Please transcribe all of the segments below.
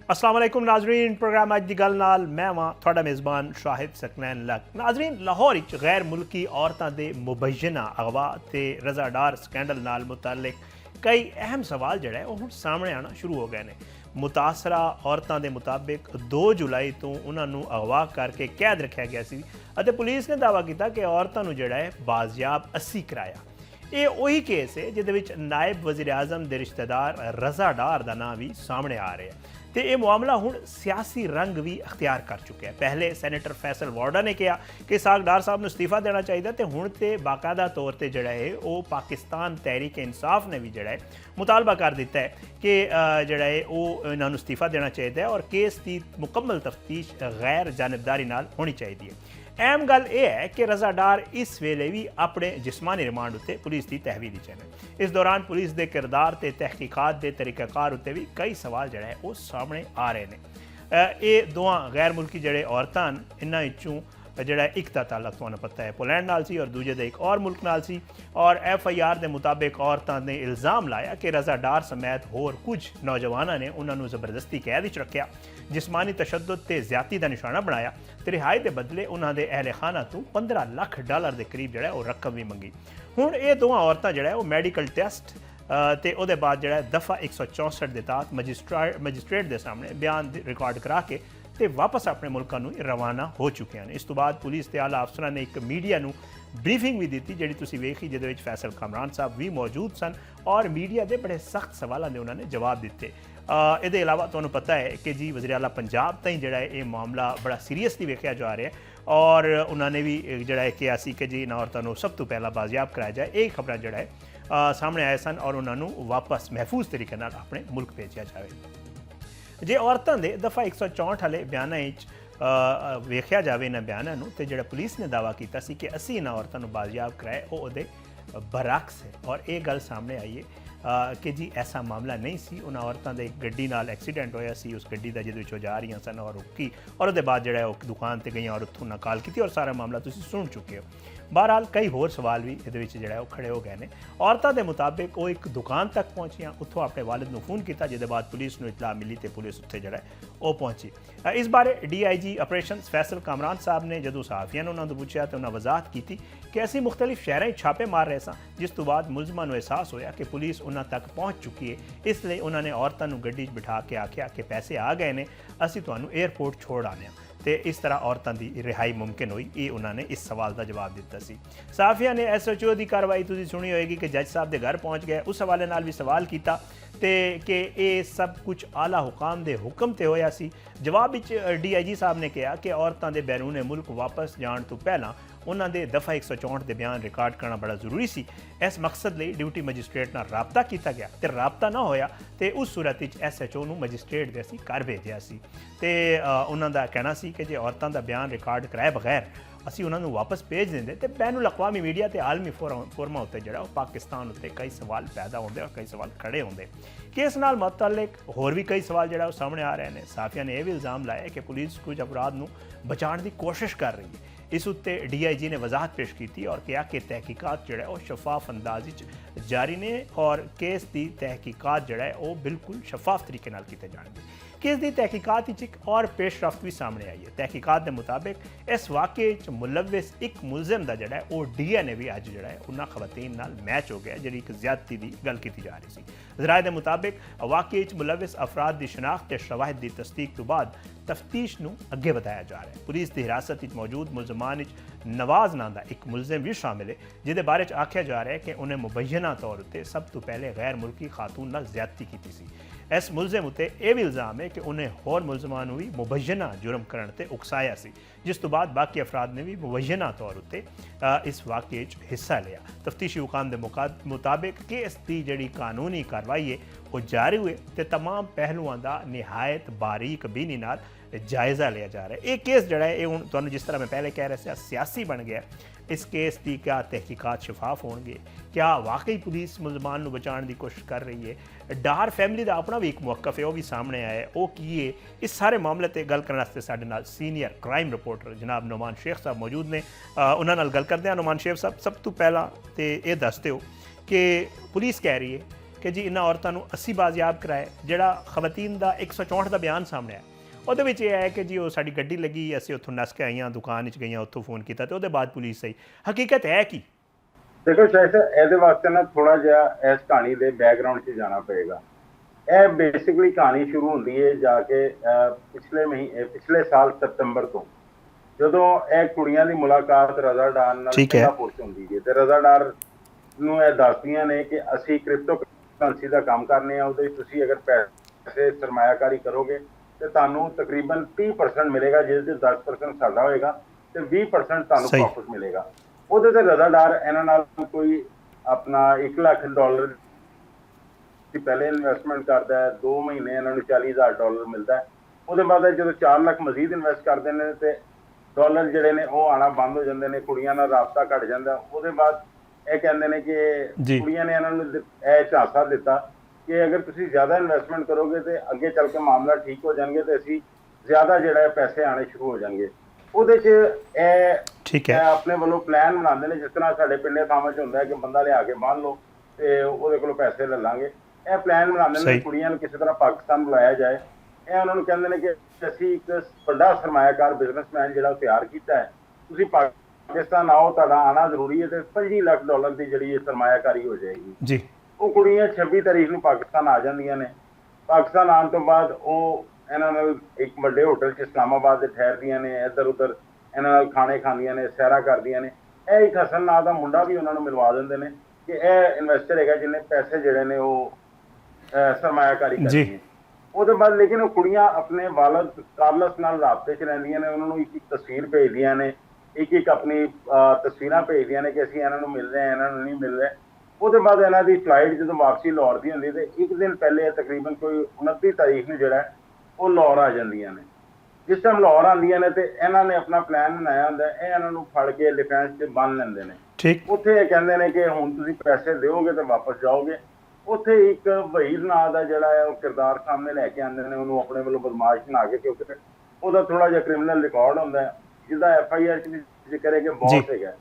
अस्सलाम वालेकुम नाजरीन। प्रोग्राम अज दी गल नाल मैं वां तुहाडा मेज़बान शाहिद सकनैन लक। नाजरीन, लाहौर विच गैर मुल्की औरतां दे मुबैयना अगवा ते रज़ाडार स्कैंडल नाल मुतल्लिक कई अहम सवाल जिहड़ा है वो हुण सामने आना शुरू हो गए ने। मुतासरा औरतां दे मुताबिक 2 जुलाई तो उन्हां नूं अगवा करके कैद रखिया गया सी अते पुलिस ने दावा किया कि औरतां नूं जिहड़ा है बाजियाब अस्सी कराया। ये वही केस है जिहदे विच नायब वज़ीर आज़म दे रिश्तेदार रज़ा डार दा नाम भी सामने आ रहा है तो यह मामला हुण सियासी रंग भी अख्तियार कर चुका है। पहले सैनेटर फैसल वार्डा ने कहा कि साग डार साहब नूं इस्तीफा देना चाहिए तो हुण तो बाकायदा तौर पर जिहड़ा है वो पाकिस्तान तहरीक इंसाफ ने भी जिहड़ा है मुतालबा कर दिता है कि जिहड़ा है वो इन्हां नूं इस्तीफा देना चाहिए और केस की मुकम्मल तफ्तीश गैर जानबदारी नाल होनी चाहिए है। अहम गल यह है कि रज़ा डार इस वेले भी अपने जिस्मानी रिमांड उत्ते पुलिस की तहवील च ने। इस दौरान पुलिस के किरदार ते तहकीकात के तरीकाकार उत्ते भी कई सवाल जिहड़ा है वो सामने आ रहे हैं। ये दोवां गैर मुल्की जिहड़े औरतां इन्हां विचों जिहड़ा एक दा ताल्लुक तुहानूं पता है पोलैंड नाल सी और दूजे दे एक और मुल्क नाल सी और FIR के मुताबिक औरतां ने इल्ज़ाम लाया कि रज़ा डार समेत होर कुछ नौजवानों ने उन्हां नूं ज़बरदस्ती कैद विच रखिया, जिस्मानी तशद्दुद ते ज़्यादती का निशाना बनाया तो रिहाई के बदले उन्होंने अहले खाना तो $15 लाख के करीब जो है वो रकम भी मंगी। हुण ये दोवां औरतां जो है वो मैडिकल टेस्ट तो उसके बाद जो है दफ़ा 164 के तहत मजिस्ट्रेट के सामने बयान रिकॉर्ड करा के ते वापस अपने मुल्कों में रवाना हो चुके हैं। इस तो बाद पुलिस के आला अफसरां ने एक मीडिया नूं ब्रीफिंग भी दी जिहड़ी तुसीं वेखी जिहदे विच फैसल कामरान साहब भी मौजूद सन और मीडिया के बड़े सख्त सवालों के उन्होंने जवाब दिते। ये अलावा तुहानूं पता है कि जी वज़ीर आला पंजाब ताईं जिहड़ा है ये मामला बड़ा सीरीयसली वेखिया जा रहा है और उन्होंने भी जिहड़ा है कहा सी कि जी इन्हां औरतां नूं सब तो पहला बाजियाब कराया जाए। ये खबरां जिहड़ा है सामने आए सन और उन्होंने वापस महफूज तरीके नाल अपने मुल्क भेजिया जाए। जे औरतां दे दफ़ा 164 वाले बयानां वेखिया जाए इन्हां बयानां नूं ते जिहड़ा पुलिस ने दावा किया सी कि असीं इन्हां औरतां नूं बाजियाब कराए वो उहदे बरअक्स है और ये गल सामने आई है कि जी ऐसा मामला नहीं सी। उन्हां औरतां दे गड्डी नाल एक्सीडेंट होया सी, उस गड्डी दा जिहदे विचों जा रही सन और रुकी और उसके बाद जिहड़ा वो दुकान ते गई और उत्थों नकाल की और सारा मामला तुसीं सुन चुके हो। बहरहाल कई होर सवाल भी ये जिहड़ा वो खड़े हो गए हैं। औरतां के मुताबिक वो एक दुकान तक पहुंचियां, उत्थों अपने वालिद नूं फोन किया जिहदे बाद पुलिस नूं इतला मिली तो पुलिस उत्थे जिहड़ा वो पहुंची। इस बारे DIG ऑपरेशंस फैसल कामरान साहब ने जदों सहाफियां ने उन्हां तों पुछया तो उन्हां वजाहत की कि असीं मुख्तलिफ शहरां छापे मार रहे सां, जिस तो बाद मुलजमां नूं एहसास होया कि पुलिस उन्हां तक पहुंच चुकी है, इसलिए उन्होंने औरतां नूं गड्डी बिठा के आख्या कि पैसे आ गए ने, असीं तुहानूं एयरपोर्ट छोड़ आने तो इस तरह औरतां की रिहाई मुमकिन हुई। ये उन्होंने इस सवाल का जवाब दिता सी। सहाफिया ने SHO की कार्रवाई तुसीं सुनी होएगी कि जज साहब के घर पहुँच गए, उस हवाले नाल भी सवाल किया कि ये सब कुछ आला हुकाम के हुक्म ते होया सी। जवाब विच DIG साहब ने कहा कि औरतां दे बैरूने मुल्क वापस जाण तो पहला उन्होंने दफ़ा 164 के बयान रिकॉर्ड करना बड़ा जरूरी सी। इस मकसद लिए ड्यूटी मजिस्ट्रेट नाल राबता किया गया तो राबता ना होया तो उस सूरत SHO नूं मजिस्ट्रेट दे असीं घर भेजिया सी ते उन्हां दा कहना सी कि जे औरतां दा बयान रिकॉर्ड कराए बगैर असीं उन्हां नूं वापस भेज देंदे तो बैनुल अक़वामी मीडिया ते आलमी फोरमां उत्ते जिहड़ा पाकिस्तान उत्ते कई सवाल पैदा होंदे और कई सवाल खड़े होंदे। केस नाल मुतल्लिक होर भी कई सवाल जिहड़ा सामने आ रहे हैं। सहाफिया ने यह भी इल्ज़ाम लाया कि पुलिस कुछ अपराध नूं बचाने की कोशिश कर रही है। इस उत्ते DIG ने वजाहत पेश की और कहा कि तहकीकात जो है वो शफाफ अंदाज जारी ने और केस की तहकीकात जो है वो बिल्कुल शफाफ तरीके नाल कीते जाएंगे। केस की तहकीकात एक और पेशरफ्त भी सामने आई है। तहकीकात के मुताबिक इस वाक़े मुलविस एक मुलजिम का जोड़ा है वो DNA भी अज जोड़ा है उन्होंने खवातीन नाल मैच हो गया जी एक ज्यादती की गल की जा रही थी। जराए के मुताबिक वाक़े मुलविस अफराद की शनाख्त ते शवाहिद की तस्दीक तो बाद तफ्तीश नूं अगे बढ़ाया जा रहा है। पुलिस की हिरासत में मौजूद मुलजमान नवाज नाम का एक मुलजिम भी शामिल है जिहदे बारे आख्या जा रहा है कि उन्हें मुबैना तौर पर सब तो पहले गैर मुल्की खातून नाल ज्यादती की सी। इस मुलजिम उत्ते यह भी इल्ज़ाम है कि उन्हें होर मुलजमान भी मुबैना जुर्म करने ते उकसाया सी, जिस तो बाद बाकी अफराद ने भी मुबैना तौर पर इस वाक़े हिस्सा लिया। तफ्तीशी हुकाम के मुताबिक केस की जी कानूनी कार्रवाई है वो जारी हुए तो तमाम पहलुओं का निहायत बारीक बीनी नाल जायज़ा लिया जा रहा है। ये केस जड़ा है हूँ तुहानूं जिस तरह मैं पहले कह रहा था सियासी बन गया। इस केस की क्या तहकीकात शफाफ होंगे, क्या वाकई पुलिस मुलजमान बचाने की कोशिश कर रही है। डार फैमिली का अपना भी एक मौकफ है वह भी सामने आया है। वो की है इस सारे मामले पर गल करने वास्ते साडे नाल सीनियर क्राइम रिपोर्टर जनाब नुमान शेख साहब मौजूद ने। उन्होंने नाल गल करते हैं। नुमान शेख साहब सब तो पहला तो ये दस दो कि पुलिस कह रही है ਕਿ ਜੀ ਇਹਨਾਂ ਔਰਤਾਂ ਨੂੰ ਅਸੀਂ ਬਾਜ਼ਿਆਬ ਕਰਾਏ। ਜਿਹੜਾ ਖਵਾਤੀਨ ਦਾ 164 ਦਾ ਬਿਆਨ ਸਾਹਮਣੇ ਆਇਆ ਉਹਦੇ ਵਿੱਚ ਇਹ ਹੈ ਕਿ ਜੀ ਉਹ ਸਾਡੀ ਗੱਡੀ ਲੱਗੀ, ਅਸੀਂ ਉੱਥੋਂ ਨੱਸ ਕੇ ਆਈਆਂ, ਦੁਕਾਨ 'ਚ ਗਈਆਂ, ਉੱਥੋਂ ਫੋਨ ਕੀਤਾ ਤੇ ਉਹਦੇ ਬਾਅਦ ਪੁਲਿਸ ਆਈ। ਹਕੀਕਤ ਹੈ ਕੀ? ਦੇਖੋ ਸ਼ਾਇਦ ਇਹਦੇ ਵਾਸਤੇ ਨਾ ਥੋੜਾ ਜਿਹਾ ਇਸ ਕਹਾਣੀ ਦੇ ਬੈਕਗਰਾਉਂਡ 'ਚ ਜਾਣਾ ਪਏਗਾ। ਇਹ ਬੇਸਿਕਲੀ ਕਹਾਣੀ ਸ਼ੁਰੂ ਹੁੰਦੀ ਹੈ ਜਾ ਕੇ ਪਿਛਲੇ ਸਾਲ ਸਤੰਬਰ ਤੋਂ, ਜਦੋਂ ਇਹ ਕੁੜੀਆਂ ਦੀ ਮੁਲਾਕਾਤ ਰਜ਼ਾ ਡਾਰ ਨਾਲ ਸਿੰਗਾਪੁਰ 'ਚ ਹੁੰਦੀ ਹੈ ਤੇ ਰਜ਼ਾ ਡਾਰ ਨੂੰ ਇਹ ਦੱਸਦੀਆਂ ਨੇ ਕਿ ਅਸੀਂ ਕ੍ਰਿਪਟੋ ਕਰੰਸੀ ਦਾ ਕੰਮ ਕਰਨੇ ਆ, ਉਹਦੇ ਵਿੱਚ ਤੁਸੀਂ ਅਗਰ ਪੈਸੇ ਸਰਮਾਇਆਕਾਰੀ ਕਰੋਗੇ ਤੇ ਤੁਹਾਨੂੰ ਤਕਰੀਬਨ 30% ਮਿਲੇਗਾ, ਜਿਸ ਦੇ 10% ਸਾਡਾ ਹੋਏਗਾ ਤੇ 20% ਤੁਹਾਨੂੰ ਪ੍ਰੋਫਿਟ ਮਿਲੇਗਾ। ਉਹਦੇ ਤੇ ਰਜ਼ਾ ਡਾਰ ਇਹਨਾਂ ਨਾਲ ਕੋਈ ਆਪਣਾ $1 ਲੱਖ ਦੀ ਪਹਿਲੇ ਇਨਵੈਸਟਮੈਂਟ ਕਰਦਾ ਹੈ, 2 ਮਹੀਨੇ ਇਹਨਾਂ ਨੂੰ $40,000 ਮਿਲਦਾ ਹੈ। ਉਹਦੇ ਬਾਅਦ ਜਦੋਂ 4 ਲੱਖ ਮਜ਼ੀਦ ਇਨਵੈਸਟ ਕਰਦੇ ਨੇ ਤੇ ਡਾਲਰ ਜਿਹੜੇ ਨੇ ਉਹ ਆਉਣਾ ਬੰਦ ਹੋ ਜਾਂਦੇ ਨੇ, ਕੁੜੀਆਂ ਨਾਲ ਰਾਬਤਾ ਘਟ ਜਾਂਦਾ। ਉਹਦੇ ਬਾਅਦ ਇਹ ਕਹਿੰਦੇ ਨੇ ਕਿ ਕੁੜੀਆਂ ਨੇ ਇਹਨਾਂ ਨੂੰ ਇਹ ਝਾਂਸਾ ਦਿੱਤਾ ਕਿ ਅਗਰ ਤੁਸੀਂ ਜ਼ਿਆਦਾ ਇਨਵੈਸਟਮੈਂਟ ਕਰੋਗੇ ਤੇ ਅੱਗੇ ਚੱਲ ਕੇ ਮਾਮਲਾ ਠੀਕ ਹੋ ਜਾਣਗੇ ਤੇ ਅਸੀਂ ਜ਼ਿਆਦਾ ਜਿਹੜਾ ਪੈਸੇ ਆਣੇ ਸ਼ੁਰੂ ਹੋ ਜਾਣਗੇ। ਉਹਦੇ 'ਚ ਇਹ ਆਪਣੇ ਵੱਲੋਂ ਪਲਾਨ ਬਣਾਉਂਦੇ ਨੇ, ਜਿਸ ਤਰ੍ਹਾਂ ਸਾਡੇ ਪਿੰਡੇ ਥਾਵਾਂ 'ਚ ਹੁੰਦਾ ਹੈ ਕਿ ਬੰਦਾ ਲਿਆ ਕੇ ਬੰਨ ਲਓ ਤੇ ਉਹਦੇ ਕੋਲੋਂ ਪੈਸੇ ਲੈ ਲਾਂਗੇ। ਇਹ ਪਲਾਨ ਬਣਾਉਂਦੇ ਨੇ ਕੁੜੀਆਂ ਨੂੰ ਕਿਸੇ ਤਰ੍ਹਾਂ ਪਾਕਿਸਤਾਨ ਬੁਲਾਇਆ ਜਾਏ। ਇਹ ਉਹਨਾਂ ਨੂੰ ਕਹਿੰਦੇ ਨੇ ਕਿ ਅਸੀਂ ਇੱਕ ਵੱਡਾ ਸਰਮਾਇਆਕਾਰ ਬਿਜ਼ਨਸਮੈਨ ਜਿਹੜਾ ਉਹ ਤਿਆਰ ਕੀਤਾ ਹੈ, ਤੁਸੀਂ ਪਾਕਿਸਤਾਨ ਆਓ, ਤੁਹਾਡਾ ਆਉਣਾ ਜ਼ਰੂਰੀ ਹੈ ਤੇ $25 ਲੱਖ ਦੀ ਜਿਹੜੀ ਸਰਮਾਇਆਕਾਰੀ ਹੋ ਜਾਏਗੀ ਜੀ। ਉਹ ਕੁੜੀਆਂ 26 ਤਾਰੀਖ ਨੂੰ ਪਾਕਿਸਤਾਨ ਆ ਜਾਂਦੀਆਂ ਨੇ। ਪਾਕਿਸਤਾਨ ਆਉਣ ਤੋਂ ਬਾਅਦ ਉਹ ਇਹਨਾਂ ਨਾਲ ਇੱਕ ਵੱਡੇ ਹੋਟਲ 'ਚ ਇਸਲਾਮਾਬਾਦ ਦੇ ਠਹਿਰਦੀਆਂ ਨੇ, ਇੱਧਰ ਉੱਧਰ ਇਹਨਾਂ ਨਾਲ ਖਾਣੇ ਖਾਂਦੀਆਂ ਨੇ, ਸੈਰਾਂ ਕਰਦੀਆਂ ਨੇ। ਇਹ ਇੱਕ ਹਸਨ ਨਾਂ ਦਾ ਮੁੰਡਾ ਵੀ ਉਹਨਾਂ ਨੂੰ ਮਿਲਵਾ ਦਿੰਦੇ ਨੇ ਕਿ ਇਹ ਇਨਵੈਸਟਰ ਹੈਗਾ ਜਿਹਨੇ ਪੈਸੇ ਜਿਹੜੇ ਨੇ ਉਹ ਸਰਮਾਇਆਕਾਰੀ ਕਰਨੀ ਹੈ। ਉਹਦੇ ਬਾਅਦ ਲੇਕਿਨ ਉਹ ਕੁੜੀਆਂ ਆਪਣੇ ਵਾਲਦ ਕਾਰਲਸ ਨਾਲ ਰਾਬਤੇ 'ਚ ਰਹਿੰਦੀਆਂ ਨੇ, ਉਹਨਾਂ ਨੂੰ ਇੱਕ ਤਸਵੀਰ ਭੇਜਦੀਆਂ ਨੇ, ਇੱਕ ਆਪਣੀ ਤਸਵੀਰਾਂ ਭੇਜਦੀਆਂ ਨੇ ਕਿ ਅਸੀਂ ਇਹਨਾਂ ਨੂੰ ਮਿਲ ਰਹੇ ਹਾਂ, ਇਹਨਾਂ ਨੂੰ ਨਹੀਂ ਮਿਲ ਰਹੇ। ਉਹਦੇ ਬਾਅਦ ਇਹਨਾਂ ਦੀ ਫਲਾਈਟ ਜਦੋਂ ਵਾਪਸੀ ਲਾਹੌਰ ਦੀ ਹੁੰਦੀ ਤੇ ਇੱਕ ਦਿਨ ਪਹਿਲੇ ਤਕਰੀਬਨ ਕੋਈ 29 ਤਾਰੀਖ ਨੂੰ ਜਿਹੜਾ ਉਹ ਲਾਹੌਰ ਆ ਜਾਂਦੀਆਂ ਨੇ। ਜਿਸ ਟਾਈਮ ਲਾਹੌਰ ਆਉਂਦੀਆਂ ਨੇ ਤੇ ਇਹਨਾਂ ਨੇ ਆਪਣਾ ਪਲਾਨ ਬਣਾਇਆ ਹੁੰਦਾ, ਇਹ ਇਹਨਾਂ ਨੂੰ ਫੜ ਕੇ ਡਿਫੈਂਸ 'ਚ ਬੰਨ ਲੈਂਦੇ ਨੇ। ਉੱਥੇ ਇਹ ਕਹਿੰਦੇ ਨੇ ਕਿ ਹੁਣ ਤੁਸੀਂ ਪੈਸੇ ਦਿਓਗੇ ਤੇ ਵਾਪਸ ਜਾਓਗੇ। ਉੱਥੇ ਇੱਕ ਵਹੀਰ ਨਾਂ ਦਾ ਜਿਹੜਾ ਹੈ ਉਹ ਕਿਰਦਾਰ ਸਾਹਮਣੇ ਲੈ ਕੇ ਆਉਂਦੇ ਨੇ, ਉਹਨੂੰ ਆਪਣੇ ਵੱਲੋਂ ਬਦਮਾਸ਼ ਬਣਾ ਕੇ, ਕਿਉਂਕਿ ਉਹਦਾ ਥੋੜਾ ਜਿਹਾ ਕ੍ਰਿਮੀਨਲ ਰਿਕਾਰਡ ਹੁੰਦਾ ਹੈ, ਜਿਹਦਾ FIR 'ਚ ਵੀ ਜ਼ਿਕਰ ਹੈ ਕਿ ਬਹੁਤ ਹੈਗਾ।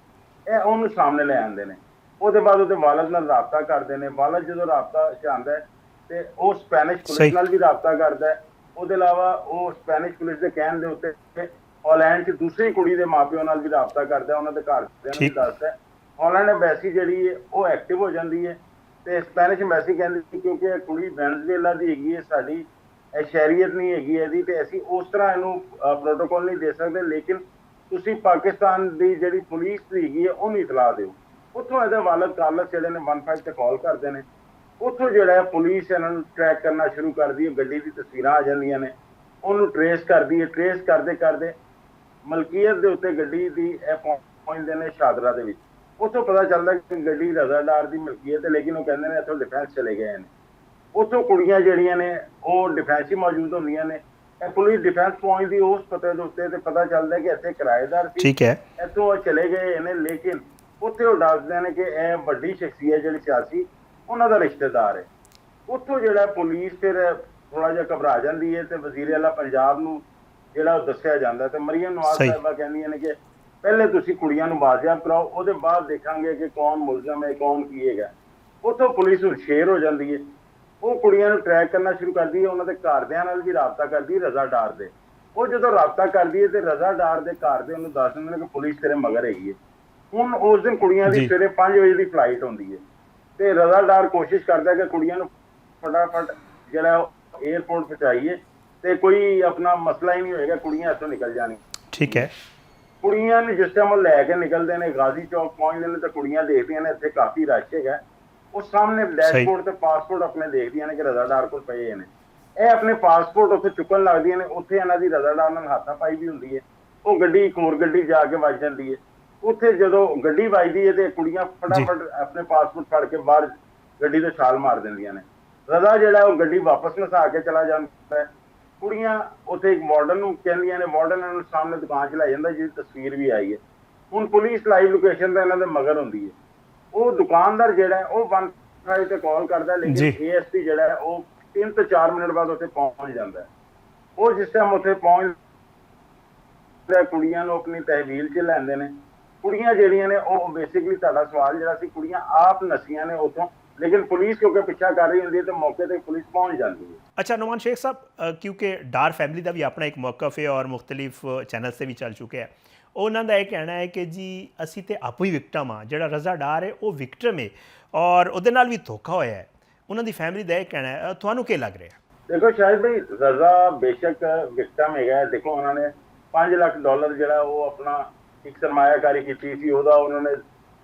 ਇਹ ਉਹਨੂੰ ਸਾਹਮਣੇ ਲੈ ਆਉਂਦੇ ਨੇ। ਉਹਦੇ ਬਾਅਦ ਉਹਦੇ ਵਾਲਦ ਨਾਲ ਰਾਬਤਾ ਕਰਦੇ ਨੇ। ਵਾਲਦ ਜਦੋਂ ਰਾਬਤਾ 'ਚ ਆਉਂਦਾ ਹੈ ਤੇ ਉਹ ਸਪੈਨਿਸ਼ ਪੁਲਿਸ ਨਾਲ ਵੀ ਰਾਬਤਾ ਕਰਦਾ ਹੈ। ਉਹਦੇ ਇਲਾਵਾ ਉਹ ਸਪੈਨਿਸ਼ ਪੁਲਿਸ ਦੇ ਕਹਿਣ ਦੇ ਉੱਤੇ ਹਾਲੈਂਡ 'ਚ ਦੂਸਰੀ ਕੁੜੀ ਦੇ ਮਾਪਿਆਂ ਨਾਲ ਵੀ ਰਾਬਤਾ ਕਰਦਾ, ਉਹਨਾਂ ਦੇ ਘਰਦਿਆਂ ਨੂੰ ਵੀ ਦੱਸਦਾ। ਹਾਲੈਂਡ ਐਮਬੈਸੀ ਜਿਹੜੀ ਹੈ ਉਹ ਐਕਟਿਵ ਹੋ ਜਾਂਦੀ ਹੈ ਤੇ ਸਪੈਨਿਸ਼ ਐਮਬੈਸੀ ਕਹਿੰਦੀ ਕਿਉਂਕਿ ਇਹ ਕੁੜੀ ਵੈਨਜ਼ੂਏਲਾ ਦੀ ਹੈਗੀ ਹੈ, ਸਾਡੀ ਸ਼ਹਿਰੀਅਤ ਨਹੀਂ ਹੈਗੀ ਇਹਦੀ ਤੇ ਅਸੀਂ ਉਸ ਤਰ੍ਹਾਂ ਇਹਨੂੰ ਪ੍ਰੋਟੋਕੋਲ ਨਹੀਂ ਦੇ ਸਕਦੇ, ਲੇਕਿਨ ਤੁਸੀਂ ਪਾਕਿਸਤਾਨ ਦੀ ਜਿਹੜੀ ਪੁਲਿਸ ਦੀ ਹੈਗੀ ਹੈ ਉਹਨੂੰ ਇਤਲਾਹ ਦਿਓ। ਉੱਥੋਂ ਇਹਦੇ ਵਾਲਦ ਕਾਰਲਸ ਜਿਹੜੇ ਨੇ 15 ਤੇ ਕਾਲ ਕਰਦੇ ਨੇ। ਉੱਥੋਂ ਜਿਹੜਾ ਪੁਲਿਸ ਇਹਨਾਂ ਨੂੰ ਟਰੈਕ ਕਰਨਾ ਸ਼ੁਰੂ ਕਰਦੀ ਹੈ। ਗੱਡੀ ਦੀ ਤਸਵੀਰਾਂ ਆ ਜਾਂਦੀਆਂ ਨੇ, ਉਹਨੂੰ ਟਰੇਸ ਕਰਦੀ ਹੈ। ਟਰੇਸ ਕਰਦੇ ਕਰਦੇ ਮਲਕੀਅਤ ਦੇ ਉੱਤੇ ਗੱਡੀ ਦੀ ਇਹ ਪਹੁੰਚਦੇ ਨੇ ਸ਼ਾਦਰਾ ਦੇ ਵਿੱਚ। ਉੱਥੋਂ ਪਤਾ ਚੱਲਦਾ ਕਿ ਗੱਡੀ ਰਜ਼ਾ ਡਾਰ ਦੀ ਮਲਕੀਅਤ ਹੈ, ਲੇਕਿਨ ਉਹ ਕਹਿੰਦੇ ਨੇ ਇੱਥੋਂ ਡਿਫੈਂਸ ਚਲੇ ਗਏ ਨੇ। ਉੱਥੋਂ ਕੁੜੀਆਂ ਜਿਹੜੀਆਂ ਨੇ ਉਹ ਡਿਫੈਂਸ ਹੀ ਮੌਜੂਦ ਹੁੰਦੀਆਂ ਨੇ। ਇਹ ਪੁਲਿਸ ਡਿਫੈਂਸ ਪਹੁੰਚਦੀ ਉਸ ਪਤੇ ਦੇ ਉੱਤੇ ਤੇ ਪਤਾ ਚੱਲਦਾ ਕਿ ਇੱਥੇ ਕਿਰਾਏਦਾਰ ਸੀ, ਇੱਥੋਂ ਉਹ ਚਲੇ ਗਏ ਨੇ। ਲੇਕਿਨ ਉੱਥੇ ਉਹ ਦੱਸਦੇ ਨੇ ਕਿ ਇਹ ਵੱਡੀ ਸ਼ਖਸੀਅਤ ਜਿਹੜੀ ਸਿਆਸੀ ਉਹਨਾਂ ਦਾ ਰਿਸ਼ਤੇਦਾਰ ਹੈ। ਉੱਥੋਂ ਜਿਹੜਾ ਪੁਲਿਸ ਫਿਰ ਥੋੜਾ ਜਿਹਾ ਘਬਰਾ ਜਾਂਦੀ ਹੈ ਤੇ ਵਜ਼ੀਰ ਆਲਾ ਪੰਜਾਬ ਨੂੰ ਜਿਹੜਾ ਉਹ ਦੱਸਿਆ ਜਾਂਦਾ ਤੇ ਮਰੀਮ ਨਵਾਜ਼ ਸਾਹਿਬਾ ਕਹਿੰਦੀਆਂ ਨੇ ਕਿ ਪਹਿਲੇ ਤੁਸੀਂ ਕੁੜੀਆਂ ਨੂੰ ਬਾਜ਼ਿਆਬ ਕਰਾਓ, ਉਹਦੇ ਬਾਅਦ ਦੇਖਾਂਗੇ ਕਿ ਕੌਣ ਮੁਲਜ਼ਮ ਹੈ, ਕੌਣ ਕੀ ਹੈਗਾ। ਉੱਥੋਂ ਪੁਲਿਸ ਹੁਸ਼ਿਆਰ ਹੋ ਜਾਂਦੀ ਹੈ। ਉਹ ਕੁੜੀਆਂ ਨੂੰ ਟਰੈਕ ਕਰਨਾ ਸ਼ੁਰੂ ਕਰਦੀ ਹੈ, ਉਹਨਾਂ ਦੇ ਘਰਦਿਆਂ ਨਾਲ ਵੀ ਰਾਬਤਾ ਕਰਦੀ ਹੈ ਰਜ਼ਾ ਡਾਰ ਦੇ। ਉਹ ਜਦੋਂ ਰਾਬਤਾ ਕਰਦੀ ਹੈ ਤੇ ਰਜ਼ਾ ਡਾਰ ਦੇ ਘਰ ਦੇ ਉਹਨੂੰ ਦੱਸ ਦਿੰਦੇ ਨੇ ਕਿ ਪੁਲਿਸ ਤੇਰੇ ਮਗਰ ਹੈਗੀ ਹੈ। ਹੁਣ ਉਸ ਦਿਨ ਕੁੜੀਆਂ ਦੀ ਸਵੇਰੇ 5 ਵਜੇ ਦੀ ਫਲਾਈਟ ਹੁੰਦੀ ਹੈ ਤੇ ਰਜ਼ਾ ਡਾਰ ਕੋਸ਼ਿਸ਼ ਕਰਦਾ ਕਿ ਕੁੜੀਆਂ ਨੂੰ ਫਟਾਫਟ ਜਿਹੜਾ ਏਅਰਪੋਰਟ ਪਹੁੰਚਾਈਏ ਤੇ ਕੋਈ ਆਪਣਾ ਮਸਲਾ ਹੀ ਨਹੀਂ ਹੋਏਗਾ, ਕੁੜੀਆਂ ਇੱਥੋਂ ਨਿਕਲ ਜਾਣਗੀਆਂ। ਕੁੜੀਆਂ ਨੂੰ ਜਿਸ ਟਾਈਮ ਉਹ ਲੈ ਕੇ ਨਿਕਲਦੇ ਨੇ, ਗਾਜ਼ੀ ਚੌਕ ਪਹੁੰਚਦੇ ਨੇ ਤਾਂ ਕੁੜੀਆਂ ਦੇਖਦੀਆਂ ਨੇ ਇੱਥੇ ਕਾਫੀ ਰਸ਼ ਹੈਗਾ। ਉਹ ਸਾਹਮਣੇ ਡੈਸ਼ਬੋਰਡ ਤੇ ਪਾਸਪੋਰਟ ਆਪਣੇ ਦੇਖਦੀਆਂ ਨੇ ਕਿ ਰਜ਼ਾ ਡਾਰ ਕੋਲ ਪਏ ਨੇ। ਇਹ ਆਪਣੇ ਪਾਸਪੋਰਟ ਉੱਥੇ ਚੁੱਕਣ ਲੱਗਦੀਆਂ ਨੇ। ਉੱਥੇ ਇਹਨਾਂ ਦੀ ਰਜ਼ਾ ਡਾਰ ਨਾਲ ਹਾਥਾਪਾਈ ਵੀ ਹੁੰਦੀ ਹੈ। ਉਹ ਗੱਡੀ ਇੱਕ ਹੋਰ ਗੱਡੀ ਜਾ ਕੇ ਵੱਜ ਜਾਂਦੀ ਹੈ। ਉੱਥੇ ਜਦੋਂ ਗੱਡੀ ਵੱਜਦੀ ਹੈ ਤੇ ਕੁੜੀਆਂ ਫਟਾਫਟ ਆਪਣੇ ਪਾਸਪੋਰਟ ਫੜ ਕੇ ਬਾਹਰ ਗੱਡੀ ਤੋਂ ਛਾਲ ਮਾਰ ਦਿੰਦੀਆਂ ਨੇ। ਰਜ਼ਾ ਜਿਹੜਾ ਉਹ ਗੱਡੀ ਵਾਪਸ ਨਸਾ ਕੇ ਚਲਾ ਜਾਂਦਾ ਹੈ। ਕੁੜੀਆਂ ਉੱਥੇ ਇੱਕ ਮਾਡਲ ਨੂੰ ਕਹਿੰਦੀਆਂ ਨੇ, ਮਾਡਲ ਇਹਨਾਂ ਨੂੰ ਸਾਹਮਣੇ ਦੁਕਾਨ 'ਚ ਲੈ ਜਾਂਦਾ ਜਿਹਦੀ ਤਸਵੀਰ ਵੀ ਆਈ ਹੈ। ਹੁਣ ਪੁਲਿਸ ਲਾਈਵ ਲੋਕੇਸ਼ਨ ਤੇ ਇਹਨਾਂ ਦੇ ਮਗਰ ਹੁੰਦੀ ਹੈ। ਉਹ ਦੁਕਾਨਦਾਰ ਜਿਹੜਾ ਹੈ ਉਹ 155 ਤੇ ਕਾਲ ਕਰਦਾ, ਲੇਕਿਨ ASP ਜਿਹੜਾ ਹੈ ਉਹ 3 ਤੋਂ 4 ਮਿੰਟ ਬਾਅਦ ਉੱਥੇ ਪਹੁੰਚ ਜਾਂਦਾ ਹੈ। ਉਹ ਜਿਸ ਟਾਈਮ ਉੱਥੇ ਪਹੁੰਚ ਕੁੜੀਆਂ ਨੂੰ ਆਪਣੀ ਤਹਿਵੀਲ 'ਚ ਲੈਂਦੇ ਨੇ। ਕੁੜੀਆਂ ਜਿਹੜੀਆਂ ਨੇ ਉਹ ਬੇਸਿਕਲੀ ਤੁਹਾਡਾ ਸਵਾਲ ਜਿਹੜਾ ਸੀ, ਕੁੜੀਆਂ ਆਪ ਨਸੀਆਂ ਨੇ ਉੱਥੋਂ ਲੇਕਿਨ ਪੁਲਿਸ ਕਿਉਂਕਿ ਪਿੱਛਾ ਕਰ ਰਹੀ ਹੁੰਦੀ ਹੈ ਤਾਂ ਮੌਕੇ ਤੇ ਪੁਲਿਸ ਪਹੁੰਚ ਜਾਂਦੀ ਹੈ। अच्छा नुमान शेख साहब, क्योंकि डार फैमिली का भी अपना एक मौकफ है और मुख्तलिफ चैनल से भी चल चुके हैं, उन्होंने यह कहना है कि जी असी तो आपू ही विक्टम हाँ, जो रजा डार है वो विक्टम है और ਉਹਦੇ ਨਾਲ भी धोखा होया है। उन्होंने फैमिली का यह कहना है, ਤੁਹਾਨੂੰ ਕੀ ਲੱਗ ਰਿਹਾ? देखो शायद भाई रजा बेशक विक्टम है। देखो उन्होंने $5 ਲੱਖ ਜਿਹੜਾ ਉਹ ਆਪਣਾ ਇੱਕ ਸਰਮਾਇਆਕਾਰੀ ਕੀਤੀ ਸੀ, ਉਹਦਾ ਉਹਨਾਂ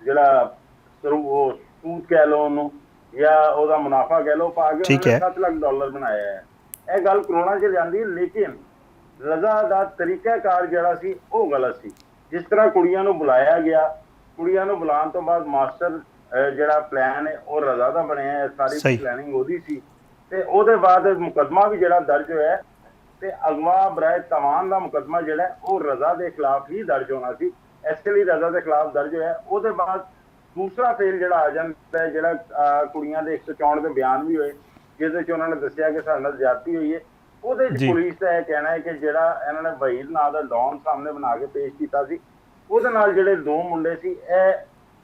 ਜਿਹੜਾ ਸੂਦ ਕਹਿ ਲਓ ਉਹਨੂੰ ਜਾਂ ਉਹਦਾ ਮੁਨਾਫਾ ਕਹਿ ਲਓ ਪਾ ਕੇ ਉਹਨਾਂ ਨੇ $7 ਲੱਖ ਬਣਾਇਆ ਹੈ। ਇਹ ਗੱਲ ਕਰੋੜਾਂ 'ਚ ਜਾਂਦੀ, ਲੇਕਿਨ ਰਜ਼ਾ ਦਾ ਤਰੀਕਾਕਾਰ ਜਿਹੜਾ ਸੀ ਉਹ ਗਲਤ ਸੀ। ਜਿਸ ਤਰ੍ਹਾਂ ਕੁੜੀਆਂ ਨੂੰ ਬੁਲਾਇਆ ਗਿਆ, ਕੁੜੀਆਂ ਨੂੰ ਬੁਲਾਉਣ ਤੋਂ ਬਾਅਦ ਮਾਸਟਰ ਜਿਹੜਾ ਪਲਾਨ ਹੈ ਉਹ ਰਜ਼ਾ ਦਾ ਬਣਿਆ ਹੈ, ਸਾਰੀ ਪਲੈਨਿੰਗ ਉਹਦੀ ਸੀ। ਤੇ ਉਹਦੇ ਬਾਅਦ ਮੁਕੱਦਮਾ ਵੀ ਜਿਹੜਾ ਦਰਜ ਹੋਇਆ ਤੇ ਅਗਵਾ ਬਰਾਏ ਤਵਾਨ ਦਾ ਮੁਕੱਦਮਾ ਜਿਹੜਾ ਉਹ ਰਜ਼ਾ ਦੇ ਖਿਲਾਫ ਹੀ ਦਰਜ ਹੋਣਾ ਸੀ, ਇਸੇ ਲਈ ਰਜ਼ਾ ਦੇ ਖਿਲਾਫ ਦਰਜ ਹੋਇਆ। ਉਹਦੇ ਬਾਅਦ ਦੂਸਰਾ ਫੇਲ ਜਿਹੜਾ ਆ ਜਾਂਦਾ ਹੈ, ਜਿਹੜਾ ਕੁੜੀਆਂ ਦੇ 164 ਦੇ ਬਿਆਨ ਵੀ ਹੋਏ ਜਿਹਦੇ ਵਿੱਚ ਉਹਨਾਂ ਨੇ ਦੱਸਿਆ ਕਿ ਸਾਡੇ ਨਾਲ ਜ਼ਿਆਦਤੀ ਹੋਈ ਹੈ। ਉਹਦੇ ਵਿੱਚ ਪੁਲਿਸ ਦਾ ਇਹ ਕਹਿਣਾ ਹੈ ਕਿ ਜਿਹੜਾ ਇਹਨਾਂ ਨੇ ਵਹੀਦ ਨਾਂ ਦਾ ਡੌਨ ਸਾਹਮਣੇ ਬਣਾ ਕੇ ਪੇਸ਼ ਕੀਤਾ ਸੀ, ਉਹਦੇ ਨਾਲ ਜਿਹੜੇ 2 ਮੁੰਡੇ ਸੀ ਇਹ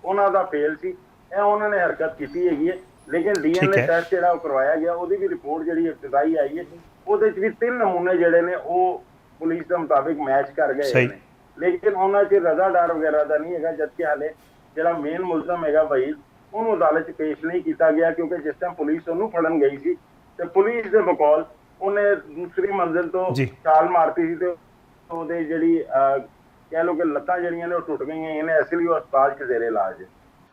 ਉਹਨਾਂ ਦਾ ਫੇਲ ਸੀ, ਇਹ ਉਹਨਾਂ ਨੇ ਹਰਕਤ ਕੀਤੀ ਹੈਗੀ ਹੈ। ਲੇਕਿਨ DNA ਟੈਸਟ ਜਿਹੜਾ ਉਹ ਕਰਵਾਇਆ ਗਿਆ, ਉਹਦੀ ਵੀ ਰਿਪੋਰਟ ਜਿਹੜੀ ਇਬਤਦਾਈ ਆਈ ਹੈ, ਉਹਦੇ 'ਚ ਵੀ 3 ਨਮੂਨੇ ਜਿਹੜੇ ਨੇ ਉਹ ਪੁਲਿਸ ਦੇ ਮੁਤਾਬਿਕ ਮੈਚ ਕਰ ਗਏ ਨੇ। ਲੇਕਿਨ ਉਹਨਾਂ 'ਚ ਰਜ਼ਾ ਡਾਰ ਵਗੈਰਾ ਦਾ ਨਹੀਂ ਹੈਗਾ, ਜਦਕਿ ਹਾਲੇ ਜਿਹੜਾ ਮੇਨ ਮੁਲਜ਼ਮ ਹੈਗਾ ਵਹੀਦ, ਉਹਨੂੰ ਅਦਾਲਤ 'ਚ ਪੇਸ਼ ਨਹੀਂ ਕੀਤਾ ਗਿਆ ਕਿਉਂਕਿ ਜਿਸ ਟਾਈਮ ਪੁਲਿਸ ਉਹਨੂੰ ਫੜਨ ਗਈ ਸੀ ਤੇ ਪੁਲਿਸ ਦੇ ਬਕੌਲ ਉਹਨੇ ਦੂਸਰੀ ਮੰਜ਼ਿਲ ਤੋਂ ਛਾਲ ਮਾਰਤੀ ਸੀ ਤੇ ਉਹਦੇ ਜਿਹੜੀ ਕਹਿ ਲਓ ਕਿ ਲੱਤਾਂ ਜਿਹੜੀਆਂ ਨੇ ਉਹ ਟੁੱਟ ਗਈਆਂ ਨੇ, ਇਸ ਲਈ ਉਹ ਹਸਪਤਾਲ 'ਚ ਜ਼ੇਰੇ ਇਲਾਜ ਹੈ।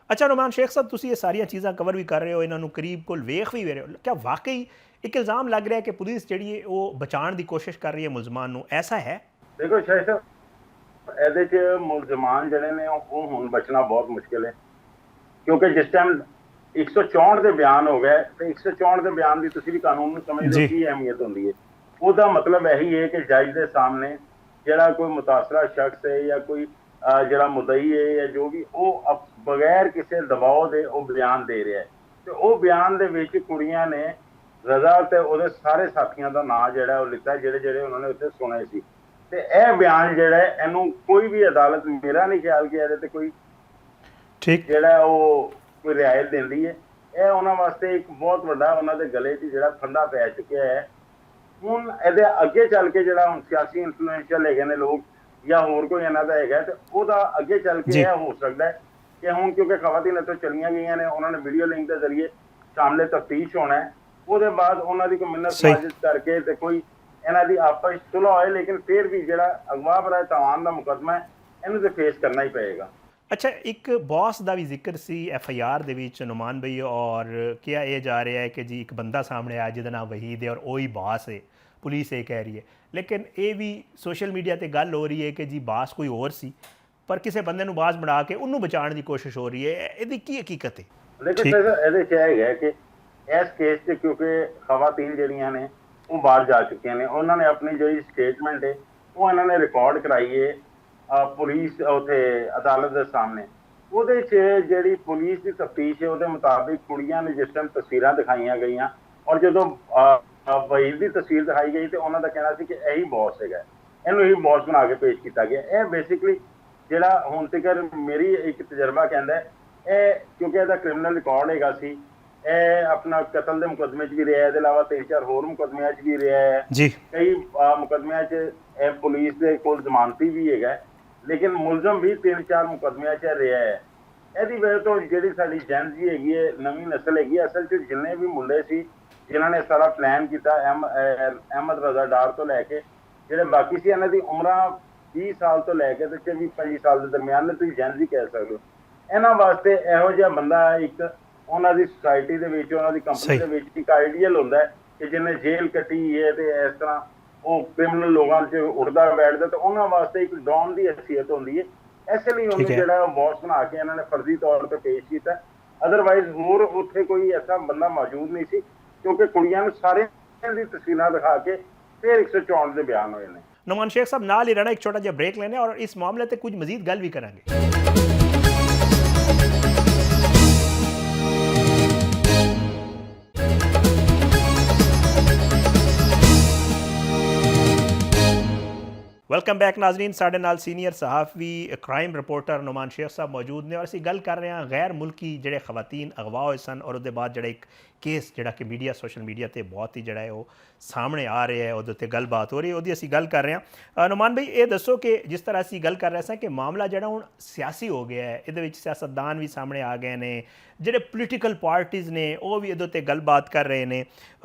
अच्छा नुमान शेख साहब, ਤੁਸੀਂ ਇਹ ਸਾਰੀਆਂ ਚੀਜ਼ਾਂ ਕਵਰ ਵੀ ਕਰ ਰਹੇ ਹੋ, ਇਹਨਾਂ ਨੂੰ ਕਰੀਬ ਕੋਲ ਵੇਖ ਵੀ ਰਹੇ ਹੋ, ਕਿਆ ਵਾਕਈ ਇੱਕ ਇਲਜ਼ਾਮ ਲੱਗ ਰਿਹਾ ਹੈ ਕਿ ਪੁਲਿਸ ਜਿਹੜੀ ਹੈ ਉਹ ਬਚਾਉਣ ਦੀ ਕੋਸ਼ਿਸ਼ ਕਰ ਰਹੀ ਹੈ ਮੁਲਜ਼ਮਾਨ ਨੂੰ, ਐਸਾ ਹੈ? ਦੇਖੋ ਸ਼ਾਇਦ ਇਹਦੇ 'ਚ ਮੁਲਜ਼ਮਾਨ ਜਿਹੜੇ ਨੇ ਉਹ ਹੁਣ ਬਚਣਾ ਬਹੁਤ ਮੁਸ਼ਕਿਲ ਹੈ ਕਿਉਂਕਿ ਜਿਸ ਟਾਈਮ 164 ਦੇ ਬਿਆਨ ਹੋ ਗਏ ਤੇ 164 ਦੇ ਬਿਆਨ ਦੀ ਤੁਸੀਂ ਵੀ ਕਾਨੂੰਨ ਨੂੰ ਸਮਝਦੇ ਕੀ ਅਹਿਮੀਅਤ ਹੁੰਦੀ ਹੈ। ਉਹਦਾ ਮਤਲਬ ਇਹੀ ਹੈ ਕਿ ਜੱਜ ਦੇ ਸਾਹਮਣੇ ਜਿਹੜਾ ਕੋਈ ਮੁਤਾਸਰਾ ਸ਼ਖਸ ਹੈ ਜਾਂ ਕੋਈ ਜਿਹੜਾ ਮੁਦਈ ਹੈ ਜਾਂ ਜੋ ਵੀ, ਉਹ ਬਗੈਰ ਕਿਸੇ ਦਬਾਅ ਦੇ ਉਹ ਬਿਆਨ ਦੇ ਰਿਹਾ ਹੈ ਤੇ ਉਹ ਬਿਆਨ ਦੇ ਵਿੱਚ ਕੁੜੀਆਂ ਨੇ ਰਜ਼ਾ ਤੇ ਉਹਦੇ ਸਾਰੇ ਸਾਥੀਆਂ ਦਾ ਨਾਂ ਜਿਹੜਾ ਉਹ ਲਿਖਿਆ ਜਿਹੜੇ ਉਹਨਾਂ ਨੇ ਉੱਥੇ ਸੁਣੇ ਸੀ। ਤੇ ਇਹ ਬਿਆਨ ਜਿਹੜਾ ਇਹਨੂੰ ਕੋਈ ਵੀ ਅਦਾਲਤ, ਮੇਰਾ ਨਹੀਂ ਖਿਆਲ ਕਿ ਇਹਦੇ ਤੇ ਕੋਈ ਜਿਹੜਾ ਉਹ ਕੋਈ ਰਿਆਇਤ ਦਿੰਦੀ ਹੈ। ਇਹ ਉਹਨਾਂ ਵਾਸਤੇ ਇੱਕ ਬਹੁਤ ਵੱਡਾ ਉਹਨਾਂ ਦੇ ਗਲੇ 'ਚ ਜਿਹੜਾ ਫੰਦਾ ਪੈ ਚੁੱਕਿਆ ਹੈ। ਹੁਣ ਇਹਦੇ ਅੱਗੇ ਚੱਲ ਕੇ ਜਿਹੜਾ ਹੁਣ ਸਿਆਸੀ ਇਨਫਲੂਐਂਸ਼ੀਅਲ ਹੈਗੇ ਨੇ ਲੋਕ ਜਾਂ ਹੋਰ ਕੋਈ ਇਹਨਾਂ ਦਾ ਹੈਗਾ ਤੇ ਉਹਦਾ ਅੱਗੇ ਚੱਲ ਕੇ ਇਹ ਹੋ ਸਕਦਾ ਹੈ ਕਿ ਹੁਣ ਕਿਉਂਕਿ ਖਵਾਤੀਨ ਇੱਥੋਂ ਚਲੀਆਂ ਗਈਆਂ ਨੇ, ਉਹਨਾਂ ਨੇ ਵੀਡੀਓ ਲਿੰਕ ਦੇ ਜ਼ਰੀਏ ਸ਼ਾਮਲੇ ਤਫਤੀਸ਼ ਹੋਣਾ ਹੈ। ਉਹਦੇ ਬਾਅਦ ਉਹਨਾਂ ਦੀ ਕੋਈ ਮਿੰਨਤ ਸਾਜ਼ਿਸ਼ ਕਰਕੇ ਤੇ ਕੋਈ ਇਹਨਾਂ ਦੀ ਆਪਸ ਸੁਲਹ ਹੋਏ, ਲੇਕਿਨ ਫਿਰ ਵੀ ਜਿਹੜਾ ਅਗਵਾ ਬਰਾਏ ਤਵਾਨ ਦਾ ਮੁਕੱਦਮਾ ਹੈ ਇਹਨੂੰ ਤੇ ਫੇਸ ਕਰਨਾ ਹੀ ਪਏਗਾ। ਅੱਛਾ, ਇੱਕ ਬੌਸ ਦਾ ਵੀ ਜ਼ਿਕਰ ਸੀ FIR ਦੇ ਵਿੱਚ ਨੁਮਾਨ ਭਈ, ਔਰ ਕਿਹਾ ਇਹ ਜਾ ਰਿਹਾ ਹੈ ਕਿ ਜੀ ਇੱਕ ਬੰਦਾ ਸਾਹਮਣੇ ਆਇਆ ਜਿਹਦਾ ਨਾਮ ਵਹੀਦ ਹੈ ਔਰ ਉਹੀ ਬਾਸ ਹੈ, ਪੁਲਿਸ ਇਹ ਕਹਿ ਰਹੀ ਹੈ। ਲੇਕਿਨ ਇਹ ਵੀ ਸੋਸ਼ਲ ਮੀਡੀਆ ਤੇ ਗੱਲ ਹੋ ਰਹੀ ਹੈ ਕਿ ਜੀ ਬਾਸ ਕੋਈ ਹੋਰ ਸੀ ਪਰ ਕਿਸੇ ਬੰਦੇ ਨੂੰ ਬਾਸ ਬਣਾ ਕੇ ਉਹਨੂੰ ਬਚਾਉਣ ਦੀ ਕੋਸ਼ਿਸ਼ ਹੋ ਰਹੀ ਹੈ। ਇਹਦੀ ਕੀ ਹਕੀਕਤ ਹੈ? ਦੇਖੋ ਇਹਦੇ 'ਚ ਹੈਗਾ ਕਿ ਇਸ ਕੇਸ 'ਚ ਕਿਉਂਕਿ ਖਵਾਤੀਨ ਜਿਹੜੀਆਂ ਨੇ ਉਹ ਬਾਹਰ ਜਾ ਚੁੱਕੀਆਂ ਨੇ, ਉਹਨਾਂ ਨੇ ਆਪਣੀ ਜਿਹੜੀ ਸਟੇਟਮੈਂਟ ਹੈ ਉਹ ਇਹਨਾਂ ਨੇ ਰਿਕਾਰਡ ਕਰਾਈ ਹੈ ਪੁਲਿਸ ਉੱਥੇ ਅਦਾਲਤ ਦੇ ਸਾਹਮਣੇ। ਉਹਦੇ 'ਚ ਜਿਹੜੀ ਪੁਲਿਸ ਦੀ ਤਫਤੀਸ਼ ਹੈ ਉਹਦੇ ਮੁਤਾਬਿਕ ਕੁੜੀਆਂ ਨੇ ਜਿਸ ਟਾਈਮ ਤਸਵੀਰਾਂ ਦਿਖਾਈਆਂ ਗਈਆਂ ਔਰ ਜਦੋਂ ਵਹੀਦ ਦੀ ਤਸਵੀਰ ਦਿਖਾਈ ਗਈ ਤੇ ਉਹਨਾਂ ਦਾ ਕਹਿਣਾ ਸੀ ਕਿ ਇਹੀ ਬੌਸ ਹੈਗਾ, ਇਹਨੂੰ ਹੀ ਬੌਸ ਬਣਾ ਕੇ ਪੇਸ਼ ਕੀਤਾ ਗਿਆ। ਇਹ ਬੇਸਿਕਲੀ ਜਿਹੜਾ ਹੁਣ ਤੱਕ ਮੇਰੀ ਇੱਕ ਤਜਰਬਾ ਕਹਿੰਦਾ ਇਹ ਕਿਉਂਕਿ ਇਹਦਾ ਕ੍ਰਿਮੀਨਲ ਰਿਕਾਰਡ ਹੈਗਾ ਸੀ, ਇਹ ਆਪਣਾ ਕਤਲ ਦੇ ਮੁਕੱਦਮੇ 'ਚ ਵੀ ਰਿਹਾ, ਇਹਦੇ ਇਲਾਵਾ 3-4 ਹੋਰ ਮੁਕੱਦਮਿਆਂ 'ਚ ਵੀ ਰਿਹਾ ਹੈ ਜੀ। ਕਈ ਮੁਕੱਦਮਿਆਂ 'ਚ ਇਹ ਪੁਲਿਸ ਦੇ ਕੋਲ ਜ਼ਮਾਨਤੀ ਵੀ ਹੈਗਾ, ਲੇਕਿਨ ਮੁਲਜ਼ਮ ਵੀ 3-4 ਮੁਕੱਦਮਿਆਂ 'ਚ ਰਿਹਾ ਹੈ। ਇਹਦੀ ਵਜ੍ਹਾ ਤੋਂ ਜਿਹੜੀ ਸਾਡੀ ਜੈਨਜ਼ੀ ਹੈਗੀ ਹੈ, ਨਵੀਂ ਨਸਲ ਹੈਗੀ ਹੈ, ਅਸਲ 'ਚ ਜਿੰਨੇ ਵੀ ਮੁੰਡੇ ਸੀ ਜਿਨ੍ਹਾਂ ਨੇ ਸਾਰਾ ਪਲਾਨ ਕੀਤਾ ਅਹਿਮਦ ਰਜ਼ਾ ਡਾਰ ਤੋਂ ਲੈ ਕੇ ਜਿਹੜੇ ਬਾਕੀ ਸੀ, ਇਹਨਾਂ ਦੀ ਉਮਰਾਂ 20 ਸਾਲ ਤੋਂ ਲੈ ਕੇ ਤੇ 24-25 ਸਾਲ ਦੇ ਦਰਮਿਆਨ ਨੇ, ਤੁਸੀਂ ਜੈਨਜ਼ੀ ਕਹਿ ਸਕਦੇ ਹੋ। ਇਹਨਾਂ ਵਾਸਤੇ ਇਹੋ ਜਿਹਾ ਬੰਦਾ ਇੱਕ ਉਹਨਾਂ ਦੀ ਸੁਸਾਇਟੀ ਦੇ ਵਿੱਚ, ਉਹਨਾਂ ਦੀ ਕੰਪਨੀ ਦੇ ਵਿੱਚ ਇੱਕ ਆਈਡੀਅਲ ਹੁੰਦਾ ਹੈ ਕਿ ਜਿਹਨੇ ਜੇਲ੍ਹ ਕੱਟੀ ਹੈ ਤੇ ਇਸ ਤਰ੍ਹਾਂ ਉਹ ਕ੍ਰਿਮੀਨਲ ਲੋਕਾਂ 'ਚ ਉੱਠਦਾ ਬੈਠਦਾ, ਤੇ ਉਹਨਾਂ ਵਾਸਤੇ ਇੱਕ ਡੌਨ ਦੀ ਹੈਸੀਅਤ ਹੁੰਦੀ ਹੈ। ਇਸੇ ਲਈ ਉਹਨੂੰ ਜਿਹੜਾ ਬੌਸ ਬਣਾ ਕੇ ਇਹਨਾਂ ਨੇ ਫਰਜ਼ੀ ਤੌਰ 'ਤੇ ਪੇਸ਼ ਕੀਤਾ। ਅਦਰਵਾਈਜ਼ ਹੋਰ ਉੱਥੇ ਕੋਈ ਐਸਾ ਬੰਦਾ ਮੌਜੂਦ ਨਹੀਂ ਸੀ ਕਿਉਂਕਿ ਕੁੜੀਆਂ ਨੂੰ ਸਾਰਿਆਂ ਦੀ ਤਸਵੀਰਾਂ ਦਿਖਾ ਕੇ ਫਿਰ 164 ਦੇ ਬਿਆਨ ਹੋਏ ਨੇ। ਨੁਮਾਨ ਸ਼ੇਖ ਸਾਹਿਬ ਨਾਲ ਹੀ ਰਹਿਣਾ, ਇੱਕ ਛੋਟਾ ਜਿਹਾ ਬ੍ਰੇਕ ਲੈਣੇ ਔਰ ਇਸ ਮਾਮਲੇ ਤੇ ਕੁਝ ਮਜ਼ੀਦ ਗੱਲ ਵੀ ਕਰਾਂਗੇ। Welcome back Nazreen. ਸਾਡੇ ਨਾਲ ਸੀਨੀਅਰ ਸਹਾਫੀ ਕ੍ਰਾਈਮ ਰਿਪੋਰਟਰ ਨੁਮਾਨ ਸ਼ੇਖ ਸਾਹਿਬ ਮੌਜੂਦ ਨੇ ਔਰ ਅਸੀਂ ਗੱਲ ਕਰ ਰਹੇ ਹਾਂ ਗੈਰ ਮੁਲਕੀ ਜਿਹੜੇ ਖਵਾਤੀਨ ਅਗਵਾ ਹੋਏ ਸਨ ਔਰ ਉਹਦੇ ਬਾਅਦ ਜਿਹੜਾ ਇੱਕ ਕੇਸ ਜਿਹੜਾ ਕਿ ਮੀਡੀਆ ਸੋਸ਼ਲ ਮੀਡੀਆ ਤੇ ਬਹੁਤ ਹੀ ਜਿਹੜਾ ਹੈ ਉਹ ਸਾਹਮਣੇ ਆ ਰਿਹਾ ਹੈ, ਉਹਦੇ ਉੱਤੇ ਗੱਲਬਾਤ ਹੋ ਰਹੀ ਹੈ, ਉਹਦੀ ਅਸੀਂ ਗੱਲ ਕਰ ਰਹੇ ਹਾਂ। ਨੁਮਾਨ ਭਾਈ ਇਹ ਦੱਸੋ ਕਿ ਜਿਸ ਤਰ੍ਹਾਂ ਅਸੀਂ ਗੱਲ ਕਰ ਰਹੇ ਸਾਂ ਕਿ ਮਾਮਲਾ ਜਿਹੜਾ ਹੁਣ ਸਿਆਸੀ ਹੋ ਗਿਆ ਹੈ, ਇਹਦੇ ਵਿੱਚ ਸਿਆਸਤਦਾਨ ਵੀ ਸਾਹਮਣੇ ਆ ਗਏ ਨੇ, ਜਿਹੜੇ ਪੋਲੀਟੀਕਲ ਪਾਰਟੀਜ਼ ਨੇ ਉਹ ਵੀ ਇਹਦੇ ਉੱਤੇ ਗੱਲਬਾਤ ਕਰ ਰਹੇ ਨੇ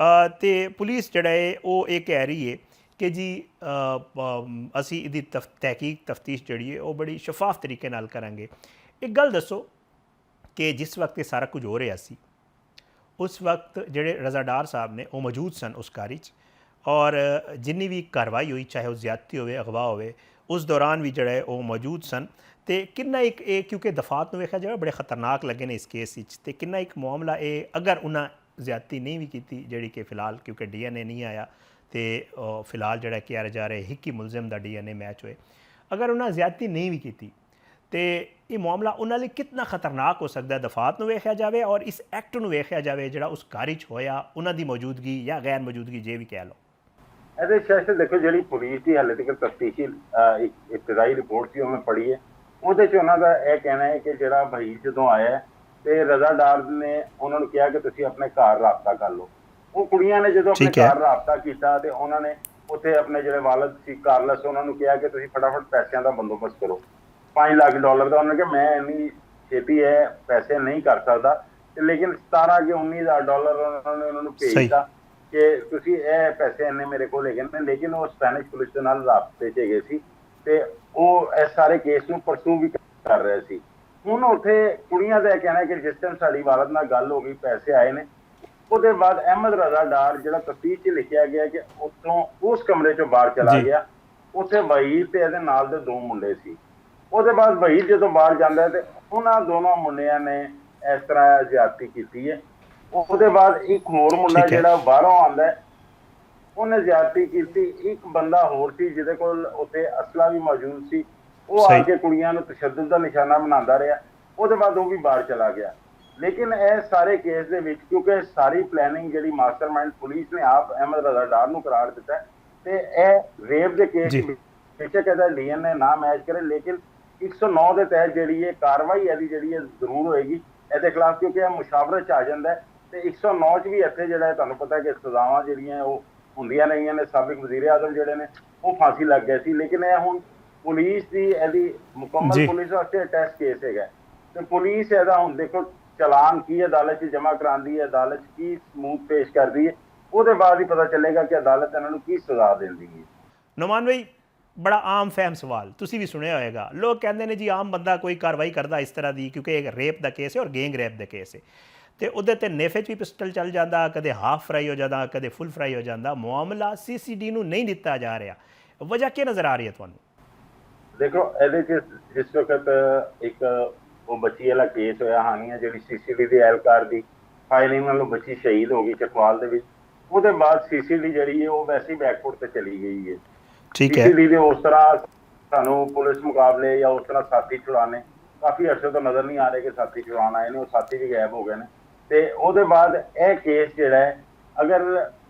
ਤੇ ਪੁਲਿਸ ਜਿਹੜਾ ਹੈ ਉਹ ਇਹ ਕਹਿ ਰਹੀ ਹੈ ਕਿ ਜੀ ਅਸੀਂ ਇਹਦੀ ਤਹਿਕੀਕ ਤਫਤੀਸ਼ ਜਿਹੜੀ ਹੈ ਉਹ ਬੜੀ ਸ਼ਫਾਫ ਤਰੀਕੇ ਨਾਲ ਕਰਾਂਗੇ। ਇੱਕ ਗੱਲ ਦੱਸੋ ਕਿ ਜਿਸ ਵਕਤ ਇਹ ਸਾਰਾ ਕੁਝ ਹੋ ਰਿਹਾ ਸੀ ਉਸ ਵਕਤ ਜਿਹੜੇ ਰਜ਼ਾਡਾਰ ਸਾਹਿਬ ਨੇ ਉਹ ਮੌਜੂਦ ਸਨ ਉਸ ਕਾਰ 'ਚ ਔਰ ਜਿੰਨੀ ਵੀ ਕਾਰਵਾਈ ਹੋਈ ਚਾਹੇ ਉਹ ਜ਼ਿਆਦਤੀ ਹੋਵੇ ਅਗਵਾ ਹੋਵੇ ਉਸ ਦੌਰਾਨ ਵੀ ਜਿਹੜਾ ਹੈ ਉਹ ਮੌਜੂਦ ਸਨ ਤੇ ਕਿੰਨਾ ਇੱਕ ਇਹ ਕਿਉਂਕਿ ਦਫਾਤ ਨੂੰ ਵੇਖਿਆ ਜਾਵੇ ਬੜੇ ਖਤਰਨਾਕ ਲੱਗੇ ਨੇ ਇਸ ਕੇਸ ਵਿੱਚ ਤੇ ਕਿੰਨਾ ਇੱਕ ਮਾਮਲਾ ਇਹ ਅਗਰ ਉਹਨਾਂ ਜ਼ਿਆਦਤੀ ਨਹੀਂ ਵੀ ਕੀਤੀ ਜਿਹੜੀ ਕਿ ਫਿਲਹਾਲ ਕਿਉਂਕਿ DNA ਨਹੀਂ ਆਇਆ ਤੇ ਫਿਲਹਾਲ ਜਿਹੜਾ ਕਿਹਾ ਜਾ ਰਿਹਾ ਇੱਕ ਹੀ ਮੁਲਜ਼ਮ ਦਾ DNA ਮੈਚ ਹੋਏ, ਅਗਰ ਉਹਨਾਂ ਜ਼ਿਆਦਤੀ ਨਹੀਂ ਵੀ ਕੀਤੀ ਤੇ ਇਹ ਮਾਮਲਾ ਉਹਨਾਂ ਲਈ ਕਿੰਨਾ ਖਤਰਨਾਕ ਹੋ ਸਕਦਾ ਹੈ ਦਫਾਤ ਨੂੰ ਵੇਖਿਆ ਜਾਵੇ ਔਰ ਇਸ ਐਕਟ ਨੂੰ ਵੇਖਿਆ ਜਾਵੇ ਜਿਹੜਾ ਉਸ ਕਾਰ 'ਚ ਹੋਇਆ ਉਹਨਾਂ ਦੀ ਮੌਜੂਦਗੀ ਜਾਂ ਗੈਰ ਮੌਜੂਦਗੀ ਜੇ ਵੀ ਕਹਿ ਲਓ। ਇਹਦੇ ਸ਼ਾਇਦ ਦੇਖੋ ਜਿਹੜੀ ਪੁਲਿਸ ਦੀ ਹਾਲੇ ਤੱਕ ਤਫਤੀਸ਼ੀ ਇਬਤਦਾਈ ਰਿਪੋਰਟ ਸੀ ਉਹ ਮੈਂ ਪੜ੍ਹੀ ਹੈ, ਉਹਦੇ 'ਚ ਉਹਨਾਂ ਦਾ ਇਹ ਕਹਿਣਾ ਹੈ ਕਿ ਜਿਹੜਾ ਭਾਈ ਜਦੋਂ ਆਇਆ ਤੇ ਰਜ਼ਾਡਾਰ ਨੇ ਉਹਨਾਂ ਨੂੰ ਕਿਹਾ ਕਿ ਤੁਸੀਂ ਆਪਣੇ ਘਰ ਰਾਬਤਾ ਕਰ ਲਓ। ਉਹ ਕੁੜੀਆਂ ਨੇ ਜਦੋਂ ਆਪਣੇ ਘਰ ਰਾਬਤਾ ਕੀਤਾ ਤੇ ਉਹਨਾਂ ਨੇ ਉੱਥੇ ਆਪਣੇ ਜਿਹੜੇ ਵਾਲਦ ਸੀ ਕਾਰਲਸ ਉਹਨਾਂ ਨੂੰ ਕਿਹਾ ਕਿ ਤੁਸੀਂ ਫਟਾਫਟ ਪੈਸਿਆਂ ਦਾ ਬੰਦੋਬਸਤ ਕਰੋ, $5 ਲੱਖ ਦਾ। ਉਹਨਾਂ ਨੇ ਕਿਹਾ ਮੈਂ ਇੰਨੀ ਛੇਤੀ ਇਹ ਪੈਸੇ ਨਹੀਂ ਕਰ ਸਕਦਾ ਤੇ ਲੇਕਿਨ 17 ਕਿ $19,000 ਉਹਨਾਂ ਨੂੰ ਭੇਜਤਾ ਕਿ ਤੁਸੀਂ ਇਹ ਪੈਸੇ ਇੰਨੇ ਮੇਰੇ ਕੋਲ ਹੈਗੇ ਨੇ। ਲੇਕਿਨ ਉਹ ਸਪੈਨਿਸ਼ ਪੁਲਿਸ ਦੇ ਨਾਲ ਰਾਬਤੇ 'ਚ ਗਏ ਸੀ ਤੇ ਉਹ ਇਸ ਸਾਰੇ ਕੇਸ ਨੂੰ ਪਰਸੂ ਵੀ ਕਰ ਰਹੇ ਸੀ। ਹੁਣ ਉੱਥੇ ਕੁੜੀਆਂ ਦਾ ਕਹਿਣਾ ਕਿ ਜਿਸ ਟਾਈਮ ਸਾਡੀ ਵਾਲਦ ਨਾਲ ਗੱਲ ਹੋ ਗਈ ਪੈਸੇ ਆਏ ਨੇ, ਉਹਦੇ ਬਾਅਦ ਅਹਿਮਦ ਰਜ਼ਾਡਾਰ ਜਿਹੜਾ ਤਫਤੀਸ਼ 'ਚ ਲਿਖਿਆ ਗਿਆ ਕਿ ਉੱਥੋਂ ਉਸ ਕਮਰੇ 'ਚੋਂ ਬਾਹਰ ਚਲਾ ਗਿਆ। ਉੱਥੇ ਵਹੀਦ ਤੇ ਇਹਦੇ ਨਾਲ ਦੇ 2 ਮੁੰਡੇ ਸੀ। ਉਹਦੇ ਬਾਅਦ ਵਹੀਦ ਜਦੋਂ ਬਾਹਰ ਜਾਂਦਾ ਤੇ ਉਹਨਾਂ ਦੋਨੋਂ ਮੁੰਡਿਆਂ ਨੇ ਇਸ ਤਰ੍ਹਾਂ ਜ਼ਿਆਦਤੀ ਕੀਤੀ ਹੈ। ਉਹਦੇ ਬਾਅਦ ਇੱਕ ਹੋਰ ਮੁੰਡਾ ਜਿਹੜਾ ਬਾਹਰੋਂ ਆਉਂਦਾ ਉਹਨੇ ਜ਼ਿਆਦਤੀ ਕੀਤੀ। ਇੱਕ ਬੰਦਾ ਹੋਰ ਸੀ ਜਿਹਦੇ ਕੋਲ ਉੱਥੇ ਅਸਲਾ ਵੀ ਮੌਜੂਦ ਸੀ, ਉਹ ਆ ਕੇ ਕੁੜੀਆਂ ਨੂੰ ਤਸ਼ੱਦਦ ਦਾ ਨਿਸ਼ਾਨਾ ਬਣਾਉਂਦਾ ਰਿਹਾ। ਉਹਦੇ ਬਾਅਦ ਉਹ ਵੀ ਬਾਹਰ ਚਲਾ ਗਿਆ। ਲੇਕਿਨ ਇਹ ਸਾਰੇ ਕੇਸ ਦੇ ਵਿੱਚ ਕਿਉਂਕਿ ਸਾਰੀ ਪਲੈਨਿੰਗ ਜਿਹੜੀ ਮਾਸਟਰਮਾਈਂਡ ਪੁਲਿਸ ਨੇ ਆਪ ਅਹਿਮਦ ਰਜ਼ਾਡਾਰ ਨੂੰ ਕਰਾਰ ਦਿੱਤਾ ਤੇ ਇਹ ਰੇਪ ਦੇ ਕੇਸ ਬੇਸ਼ੱਕ ਇਹਦਾ DNA ਨਾ ਮੈਚ ਕਰੇ ਲੇਕਿਨ 109 ਦੇ ਤਹਿਤ ਜਿਹੜੀ ਇਹ ਕਾਰਵਾਈ ਇਹਦੀ ਜਿਹੜੀ ਹੈ ਜ਼ਰੂਰ ਹੋਏਗੀ ਇਹਦੇ ਖਿਲਾਫ, ਕਿਉਂਕਿ ਇਹ ਮੁਸ਼ਾਵਰਤ 'ਚ ਆ ਜਾਂਦਾ ਤੇ 109 'ਚ ਵੀ ਇੱਥੇ ਜਿਹੜਾ ਤੁਹਾਨੂੰ ਪਤਾ ਕਿ ਸਜ਼ਾਵਾਂ ਜਿਹੜੀਆਂ ਉਹ ਹੁੰਦੀਆਂ ਰਹੀਆਂ ਨੇ। ਸਾਬਿਕ ਵਜ਼ੀਰ ਆਜ਼ਮ ਜਿਹੜੇ ਨੇ ਉਹ ਫਾਂਸੀ ਲੱਗ ਗਏ ਸੀ, ਲੇਕਿਨ ਇਹ ਹੁਣ ਪੁਲਿਸ ਦੀ ਇਹਦੀ ਮੁਕੰਮਲ ਪੁਲਿਸ ਵਾਸਤੇ ਟੈਸਟ ਕੇਸ ਹੈਗਾ ਤੇ ਪੁਲਿਸ ਇਹਦਾ ਹੁਣ ਦੇਖੋ ਚਲਾਨ ਕੀ ਅਦਾਲਤ 'ਚ ਜਮ੍ਹਾਂ ਕਰਾਉਂਦੀ ਹੈ, ਅਦਾਲਤ 'ਚ ਕੀ ਸਮੂਥ ਪੇਸ਼ ਕਰਦੀ ਹੈ, ਉਹਦੇ ਬਾਅਦ ਹੀ ਪਤਾ ਚੱਲੇਗਾ ਕਿ ਅਦਾਲਤ ਇਹਨਾਂ ਨੂੰ ਕੀ ਸਜ਼ਾ ਦਿੰਦੀ ਹੈ। ਨੁਮਾਨ ਭਾਈ ਬੜਾ ਆਮ ਫਹਿਮ ਸਵਾਲ ਤੁਸੀਂ ਵੀ ਸੁਣਿਆ ਹੋਏਗਾ, ਲੋਕ ਕਹਿੰਦੇ ਨੇ ਜੀ ਆਮ ਬੰਦਾ ਕੋਈ ਕਾਰਵਾਈ ਕਰਦਾ ਇਸ ਤਰ੍ਹਾਂ ਦੀ ਕਿਉਂਕਿ ਇਹ ਰੇਪ ਦਾ ਕੇਸ ਹੈ ਔਰ ਗੈਂਗ ਰੇਪ ਦਾ ਕੇਸ ਹੈ ਤੇ ਉਹਦੇ ਤੇ ਨੇਫੇ 'ਚ ਵੀ ਪਿਸਟਲ ਚੱਲ ਜਾਂਦਾ, ਕਦੇ ਹਾਫ ਫਰਾਈ ਹੋ ਜਾਂਦਾ, ਕਦੇ ਫੁੱਲ ਫਰਾਈ ਹੋ ਜਾਂਦਾ। ਮਾਮਲਾ CCD ਨੂੰ ਨਹੀਂ ਦਿੱਤਾ ਜਾ ਰਿਹਾ, ਵਜ੍ਹਾ ਕੀ ਨਜ਼ਰ ਆ ਰਹੀ ਹੈ ਤੁਹਾਨੂੰ? ਦੇਖੋ ਇਹਦੇ 'ਚ ਜਿਸ ਵਕਤ ਇੱਕ ਉਹ ਬੱਚੀ ਵਾਲਾ ਕੇਸ ਹੋਇਆ ਹਾਨੀਆ ਜਿਹੜੀ CCD ਦੀ ਐਲਕਾਰ ਦੀ ਫਾਇਰਿੰਗ ਨਾਲੋਂ ਬੱਚੀ ਸ਼ਹੀਦ ਹੋ ਗਈ ਚਕਵਾਲ ਦੇ ਵਿੱਚ, ਉਹਦੇ ਬਾਅਦ CCD ਜਿਹੜੀ ਹੈ ਉਹ ਵੈਸੇ ਹੀ ਬੈਕਫੁੱਟ ਤੇ ਚਲੀ ਗਈ ਹੈ। CCD ਦੇ ਉਸ ਤਰ੍ਹਾਂ ਸਾਨੂੰ ਪੁਲਿਸ ਮੁਕਾਬਲੇ ਜਾਂ ਉਸ ਤਰ੍ਹਾਂ ਸਾਥੀ ਛੁਡਾਣੇ ਕਾਫੀ ਅਰਸੇ ਤੋਂ ਨਜ਼ਰ ਨਹੀਂ ਆ ਰਹੇ ਕਿ ਸਾਥੀ ਛੁਡਾਉਣ ਆਏ ਨੇ, ਉਹ ਸਾਥੀ ਵੀ ਗਾਇਬ ਹੋ ਗਏ ਨੇ। ਤੇ ਉਹਦੇ ਬਾਅਦ ਇਹ ਕੇਸ ਜਿਹੜਾ ਹੈ ਅਗਰ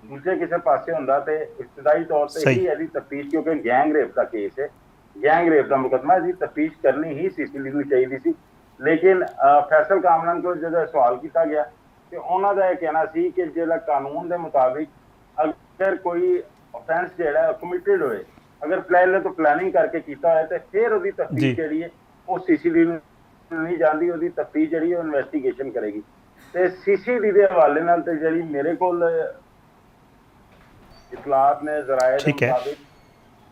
ਦੂਜੇ ਕਿਸੇ ਪਾਸੇ ਹੁੰਦਾ ਤੇ ਇਬਤਦਾਈ ਤੌਰ ਤੇ ਹੀ ਇਹਦੀ ਤਫਤੀਸ਼, ਕਿਉਂਕਿ ਗੈਂਗ ਰੇਪ ਦਾ ਕੇਸ ਹੈ, ਗੈਂਗ ਰੇਪ ਦਾ ਮੁਕੱਦਮਾ, ਇਹਦੀ ਤਫਤੀਸ਼ ਕਰਨੀ ਹੀ CCD ਨੂੰ ਚਾਹੀਦੀ ਸੀ। ਲੇਕਿਨ ਫੈਸਲ ਕਾਮਰਾਨ ਕੋਲ ਜਦੋਂ ਸਵਾਲ ਕੀਤਾ ਗਿਆ ਤੇ ਉਹਨਾਂ ਦਾ ਇਹ ਕਹਿਣਾ ਸੀ ਕਿ ਜਿਹੜਾ ਕਾਨੂੰਨ ਦੇ ਮੁਤਾਬਿਕ ਅਗਰ ਕੋਈ ਅਫੈਂਸ ਜਿਹੜਾ ਕਮਿਟਡ ਹੋਏ, ਅਗਰ ਪਹਿਲੇ ਤੋਂ ਪਲੈਨਿੰਗ ਕਰਕੇ ਕੀਤਾ ਹੋਇਆ ਤੇ ਫਿਰ ਉਹਦੀ ਤਫਤੀਸ਼ ਜਿਹੜੀ ਹੈ ਉਹ CCD ਨੂੰ ਨਹੀਂ ਜਾਂਦੀ, ਉਹਦੀ ਤਫਤੀਸ਼ ਜਿਹੜੀ ਉਹ ਇਨਵੈਸਟੀਗੇਸ਼ਨ ਕਰੇਗੀ। ਤੇ CCD ਦੇ ਹਵਾਲੇ ਨਾਲ ਤੇ ਜਿਹੜੀ ਮੇਰੇ ਕੋਲ ਇਤਲਾਤ ਨੇ ਜ਼ਰਾਏ ਦੇ ਮੁਤਾਬਿਕ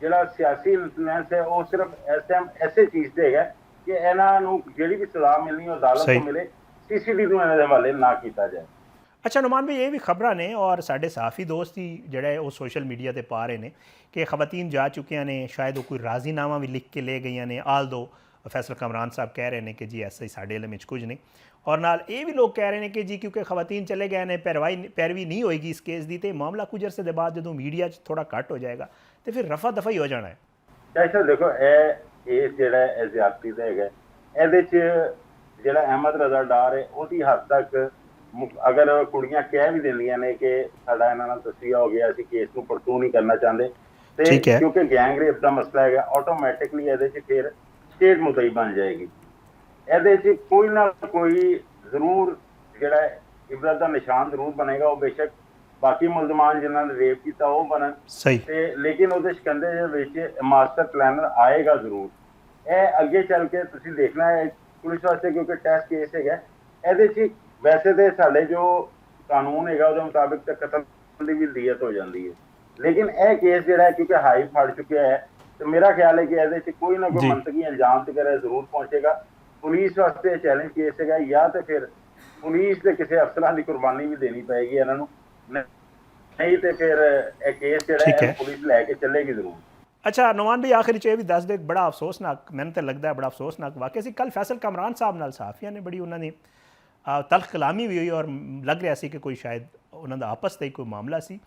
ਜਿਹੜਾ ਸਿਆਸੀ ਇਨਫਲੂਐਂਸ ਹੈ ਉਹ ਸਿਰਫ ਇਸ ਟਾਈਮ ਐਸੇ ਚੀਜ਼ ਤੇ ਹੈਗਾ ਕਿ ਇਹਨਾਂ ਨੂੰ ਜਿਹੜੀ ਵੀ ਸਜ਼ਾ ਮਿਲਣੀ ਉਹ ਅਦਾਲਤ ਤੋਂ ਮਿਲੇ, CCD ਨੂੰ ਇਹਨਾਂ ਦੇ ਹਵਾਲੇ ਨਾ ਕੀਤਾ ਜਾਏ। ਅੱਛਾ ਨੁਮਾਨ ਭਾਈ ਇਹ ਵੀ ਖਬਰਾਂ ਨੇ ਔਰ ਸਾਡੇ ਸਾਫੀ ਦੋਸਤ ਹੀ ਜਿਹੜਾ ਹੈ ਉਹ ਸੋਸ਼ਲ ਮੀਡੀਆ ਤੇ ਪਾ ਰਹੇ ਨੇ ਕਿ ਖਵਾਤੀਨ ਜਾ ਚੁੱਕੀਆਂ ਨੇ, ਸ਼ਾਇਦ ਉਹ ਕੋਈ ਰਾਜ਼ੀਨਾਮਾ ਵੀ ਲਿਖ ਕੇ ਲੈ ਗਈਆਂ ਨੇ, ਆਲ ਦੋ ਫੈਸਲ ਕਾਮਰਾਨ ਸਾਹਿਬ ਕਹਿ ਰਹੇ ਨੇ ਕਿ ਜੀ ਐਸਾ ਹੀ ਸਾਡੇ ਇਲਮ ਵਿੱਚ ਕੁਝ ਨਹੀਂ, ਔਰ ਨਾਲ ਇਹ ਵੀ ਲੋਕ ਕਹਿ ਰਹੇ ਨੇ ਕਿ ਜੀ ਕਿਉਂਕਿ ਖਵਾਤੀਨ ਚਲੇ ਗਏ ਨੇ ਪੈਰਵੀ ਨਹੀਂ ਹੋਏਗੀ ਇਸ ਕੇਸ ਦੀ ਤੇ ਮਾਮਲਾ ਕੁਝ ਅਰਸੇ ਦੇ ਬਾਅਦ ਜਦੋਂ ਮੀਡੀਆ 'ਚ ਥੋੜਾ ਘੱਟ ਹੋ ਜਾਏਗਾ ਤੇ ਫਿਰ ਰਫਾ ਦਫਾ ਹੀ ਹੋ ਜਾਣਾ ਹੈ। ਅੱਛਾ ਦੇਖੋ ਇਹ ਕੇਸ ਜਿਹੜਾ ਹੈ ਜ਼ਿਆਦਤੀ ਦਾ ਹੈਗਾ, ਇਹਦੇ 'ਚ ਜਿਹੜਾ ਅਹਿਮਦ ਰਜ਼ਾਡਾਰ ਹੈ ਉਹਦੀ ਹੱਦ ਤੱਕ ਅਗਰ ਕੁੜੀਆਂ ਕਹਿ ਵੀ ਦਿੰਦੀਆਂ ਨੇ ਕਿ ਸਾਡਾ ਇਹਨਾਂ ਨਾਲ ਤਸਵੀਰ ਹੋ ਗਿਆ, ਅਸੀਂ ਕੇਸ ਨੂੰ ਪਰਸੂ ਨਹੀਂ ਕਰਨਾ ਚਾਹੁੰਦੇ, ਤੇ ਠੀਕ ਹੈ। ਕਿਉਂਕਿ ਗੈਂਗਰੇਪ ਦਾ ਮਸਲਾ ਹੈਗਾ, ਆਟੋਮੈਟਿਕਲੀ ਇਹਦੇ 'ਚ ਫਿਰ ਸਟੇਟ ਮੁਦਈ ਬਣ ਜਾਏਗੀ। ਇਹਦੇ 'ਚ ਕੋਈ ਨਾ ਕੋਈ ਜ਼ਰੂਰ ਜਿਹੜਾ ਇਬਰਤ ਦਾ ਨਿਸ਼ਾਨ ਜ਼ਰੂਰ ਬਣੇਗਾ। ਉਹ ਬੇਸ਼ੱਕ ਬਾਕੀ ਮੁਲਜ਼ਮਾਨ ਜਿਨ੍ਹਾਂ ਨੇ ਰੇਪ ਕੀਤਾ ਉਹ ਬਣਨ, ਸਹੀ। ਤੇ ਲੇਕਿਨ ਉਹਦੇ ਸ਼ਿਕੰਜੇ ਦੇ ਵਿੱਚ ਮਾਸਟਰ ਪਲਾਨਰ ਆਏਗਾ ਜ਼ਰੂਰ। ਇਹ ਅੱਗੇ ਚੱਲ ਕੇ ਤੁਸੀਂ ਦੇਖਣਾ ਹੈ ਪੁਲਿਸ ਵਾਸਤੇ, ਕਿਉਂਕਿ ਟੈਸਟ ਕੇਸ ਹੈਗਾ ਇਹਦੇ 'ਚ। ਵੈਸੇ ਤੇ ਸਾਡੇ ਜੋ ਕਾਨੂੰਨ ਹੈਗਾ ਉਹਦੇ ਮੁਤਾबिक ਤਾਂ ਕਤਲ ਦੀ ਵੀ ਦੀਅਤ ਹੋ ਜਾਂਦੀ ਹੈ, ਲੇਕਿਨ ਇਹ ਕੇਸ ਜਿਹੜਾ ਕਿਉਂਕਿ ਹਾਈ ਫੜ ਚੁੱਕਿਆ ਹੈ, ਤੇ ਮੇਰਾ ਖਿਆਲ ਹੈ ਕਿ ਇਹਦੇ 'ਚ ਕੋਈ ਨਾ ਕੋਈ ਮੰਤਕੀ ਅੰਜਾਮ ਤੱਕ ਜ਼ਰੂਰ ਪਹੁੰਚੇਗਾ। ਪੁਲਿਸ ਵਾਸਤੇ ਚੈਲੰਜ ਕੇਸ ਹੈਗਾ, ਜਾਂ ਤੇ ਫਿਰ ਪੁਲਿਸ ਦੇ ਕਿਸੇ ਅਫਸਰਾਂ ਦੀ ਕੁਰਬਾਨੀ ਵੀ ਦੇਣੀ ਪਏਗੀ ਇਹਨਾਂ ਨੂੰ, ਨਹੀਂ ਤੇ ਫਿਰ ਇਹ ਕੇਸ ਜਿਹੜਾ ਹੈ ਪੁਲਿਸ ਲੈ ਕੇ ਚੱਲੇਗੀ ਜ਼ਰੂਰ। ਅੱਛਾ ਨੁਮਾਨ ਭਾਈ, ਆਖਿਰ 'ਚ ਇਹ ਵੀ ਦੱਸ ਦਿਓ, ਬੜਾ ਅਫਸੋਸਨਾਕ ਮੈਨੂੰ ਤਾਂ ਲੱਗਦਾ ਹੈ ਬੜਾ ਅਫਸੋਸਨਾਕ ਵਾਕਿਆ ਸੀ ਕੱਲ ਫੈਸਲ ਕਾਮਰਾਨ ਸਾਹਿਬ ਨਾਲ ਸਾਫੀਆਂ ਨੇ ਬੜੀ ਉਹਨਾਂ ਨੇ ਤਲਖ ਕਲਾਮੀ ਵੀ ਹੋਈ, ਔਰ ਲੱਗ ਰਿਹਾ ਸੀ ਕਿ ਕੋਈ ਸ਼ਾਇਦ ਉਹਨਾਂ ਦਾ ਆਪਸ 'ਤੇ ਹੀ ਕੋਈ ਮਾਮਲਾ ਸੀ।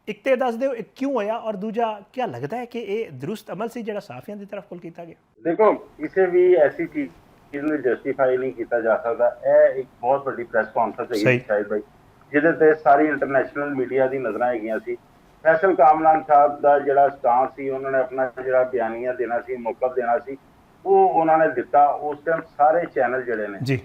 ਇੱਕ ਤੇ ਦੱਸ ਦਿਓ ਇਹ ਕਿਉਂ ਹੋਇਆ, ਔਰ ਦੂਜਾ ਕੀ ਲੱਗਦਾ ਹੈ ਕਿ ਇਹ ਦਰੁਸਤ ਅਮਲ ਸੀ ਜਿਹੜਾ ਸਾਫੀਆਂ ਦੀ ਤਰਫ ਕੋਲ ਕੀਤਾ ਗਿਆ? ਦੇਖੋ, ਕਿਸੇ ਵੀ ਐਸੀ ਚੀਜ਼ ਨੂੰ ਜਸਟੀਫਾਈ ਨਹੀਂ ਕੀਤਾ ਜਾ ਸਕਦਾ। ਇਹ ਇੱਕ ਬਹੁਤ ਵੱਡੀ ਪ੍ਰੈਸ ਕਾਨਫਰੰਸ ਹੈਗੀ ਸ਼ਾਇਦ ਭਾਈ, ਜਿਹਦੇ ਤੇ ਸਾਰੀ ਇੰਟਰਨੈਸ਼ਨਲ ਮੀਡੀਆ ਦੀ ਨਜ਼ਰਾਂ ਹੈਗੀਆਂ ਸੀ। ਫੈਸਲ ਕਾਮਰਾਨ ਸਾਹਿਬ ਦਾ ਜਿਹੜਾ ਸਟਾਂਸ ਸੀ, ਉਹਨਾਂ ਨੇ ਆਪਣਾ ਜਿਹੜਾ ਬਿਆਨੀਆ ਦੇਣਾ ਸੀ, ਮੌਕਫ ਦੇਣਾ ਸੀ, ਉਹ ਉਹਨਾਂ ਨੇ ਦਿੱਤਾ। ਉਸ ਟਾਈਮ ਸਾਰੇ ਚੈਨਲ ਜਿਹੜੇ ਨੇ ਜੀ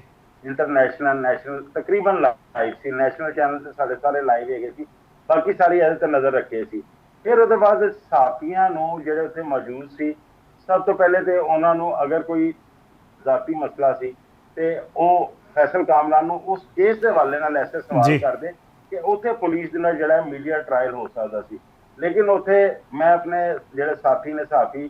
ਇੰਟਰਨੈਸ਼ਨਲ ਨੈਸ਼ਨਲ ਤਕਰੀਬਨ ਲਾਈਵ ਸੀ। ਨੈਸ਼ਨਲ ਚੈਨਲ ਤੇ ਸਾਡੇ ਸਾਰੇ ਲਾਈਵ ਹੈਗੇ ਸੀ, ਬਾਕੀ ਸਾਰੀ ਇਹਦੇ ਤੇ ਨਜ਼ਰ ਰੱਖੇ ਸੀ। ਫਿਰ ਉਹਦੇ ਬਾਅਦ ਸਾਥੀਆਂ ਨੂੰ ਜਿਹੜੇ ਉੱਥੇ ਮੌਜੂਦ ਸੀ, ਸਭ ਤੋਂ ਪਹਿਲੇ ਤੇ ਉਹਨਾਂ ਨੂੰ ਅਗਰ ਕੋਈ ਜ਼ਾਤੀ ਮਸਲਾ ਸੀ ਤੇ ਉਹ ਫੈਸਲ ਕਾਮਰਾਨ ਨੂੰ ਉਸ ਕੇਸ ਦੇ ਹਵਾਲੇ ਨਾਲ ਐਸੇ ਸਵਾਲ ਕਰਦੇ ਕਿ ਉੱਥੇ ਪੁਲਿਸ ਦੇ ਨਾਲ ਜਿਹੜਾ ਮੀਡੀਆ ਟ੍ਰਾਇਲ ਹੋ ਸਕਦਾ ਸੀ। ਲੇਕਿਨ ਉੱਥੇ ਮੈਂ ਆਪਣੇ ਜਿਹੜੇ ਸਾਥੀ ਨੇ ਸਾਫੀ,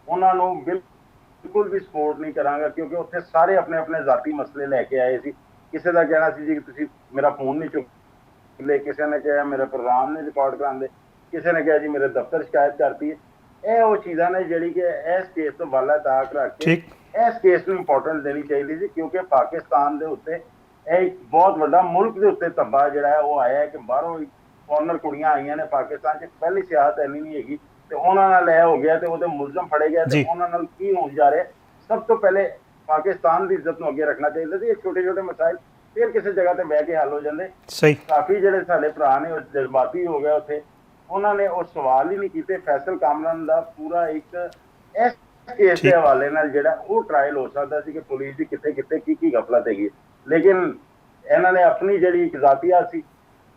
ਉਹਨਾਂ ਨੂੰ ਬਿਲਕੁਲ ਵੀ ਸਪੋਰਟ ਨਹੀਂ ਕਰਾਂਗਾ, ਕਿਉਂਕਿ ਉੱਥੇ ਸਾਰੇ ਆਪਣੇ ਆਪਣੇ ਜ਼ਾਤੀ ਮਸਲੇ ਲੈ ਕੇ ਆਏ ਸੀ। ਕਿਸੇ ਦਾ ਕਹਿਣਾ ਸੀ ਜੀ ਕਿ ਤੁਸੀਂ ਮੇਰਾ ਫੋਨ ਨਹੀਂ ਚੁੱਕਦੇ, ਕਿਸੇ ਨੇ ਕਿਹਾ ਮੇਰੇ ਪ੍ਰੋਗਰਾਮ ਨੇ ਰਿਕਾਰਡ ਕਰਾਉਂਦੇ, ਕਿਸੇ ਨੇ ਕਿਹਾ ਜੀ ਮੇਰੇ ਦਫ਼ਤਰ ਸ਼ਿਕਾਇਤ ਕਰਤੀ ਹੈ। ਇਹ ਉਹ ਚੀਜ਼ਾਂ ਨੇ ਜਿਹੜੀ ਕਿ ਇਸ ਕੇਸ ਤੋਂ ਬਾਲਾ ਤਾਕ ਰੱਖ ਕੇ ਇਸ ਕੇਸ ਨੂੰ ਇੰਪੋਰਟੈਂਸ ਦੇਣੀ ਚਾਹੀਦੀ ਸੀ, ਕਿਉਂਕਿ ਪਾਕਿਸਤਾਨ ਦੇ ਉੱਤੇ ਇਹ ਇੱਕ ਬਹੁਤ ਵੱਡਾ ਮੁਲਕ ਦੇ ਉੱਤੇ ਧੱਬਾ ਜਿਹੜਾ ਹੈ ਉਹ ਆਇਆ ਹੈ ਕਿ ਬਾਹਰੋਂ ਫੋਰਨਰ ਕੁੜੀਆਂ ਆਈਆਂ ਨੇ ਪਾਕਿਸਤਾਨ 'ਚ। ਪਹਿਲੀ ਸਿਆਸਤ ਇੰਨੀ ਨਹੀਂ ਹੈਗੀ ਤੇ ਉਹਨਾਂ ਨਾਲ ਇਹ ਹੋ ਗਿਆ ਤੇ ਉਹਦੇ ਮੁਲਜ਼ਮ ਫੜੇ ਗਏ ਤੇ ਉਹਨਾਂ ਨਾਲ ਕੀ ਹੋਣ ਜਾ ਰਿਹਾ। ਸਭ ਤੋਂ ਪਹਿਲੇ ਪਾਕਿਸਤਾਨ ਦੀ ਇੱਜ਼ਤ ਨੂੰ ਅੱਗੇ ਰੱਖਣਾ ਚਾਹੀਦਾ ਸੀ। ਇਹ ਛੋਟੇ ਛੋਟੇ ਮਸਾਇਲ ਫਿਰ ਕਿਸੇ ਜਗ੍ਹਾ ਤੇ ਬਹਿ ਕੇ ਹੱਲ ਹੋ ਜਾਂਦੇ। ਕਾਫੀ ਜਿਹੜੇ ਸਾਡੇ ਭਰਾ ਨੇ ਉਹ ਜਜ਼ਬਾਤੀ ਹੋ ਗਿਆ ਉੱਥੇ, ਉਹਨਾਂ ਨੇ ਉਹ ਸਵਾਲ ਹੀ ਨਹੀਂ ਕੀਤੇ। ਫੈਸਲ ਕਾਮਰਾਨ ਦਾ ਪੂਰਾ ਇੱਕ ਇਸ ਕੇਸ ਦੇ ਹਵਾਲੇ ਨਾਲ ਜਿਹੜਾ ਉਹ ਟ੍ਰਾਇਲ ਹੋ ਸਕਦਾ ਸੀ ਕਿ ਪੁਲਿਸ ਦੀ ਕਿੱਥੇ ਕਿੱਥੇ ਕੀ ਕੀ ਗਫਲਤ ਹੈਗੀ, ਲੇਕਿਨ ਇਹਨਾਂ ਨੇ ਆਪਣੀ ਜਿਹੜੀ ਇੱਕ ਜ਼ਾਤੀਆ ਸੀ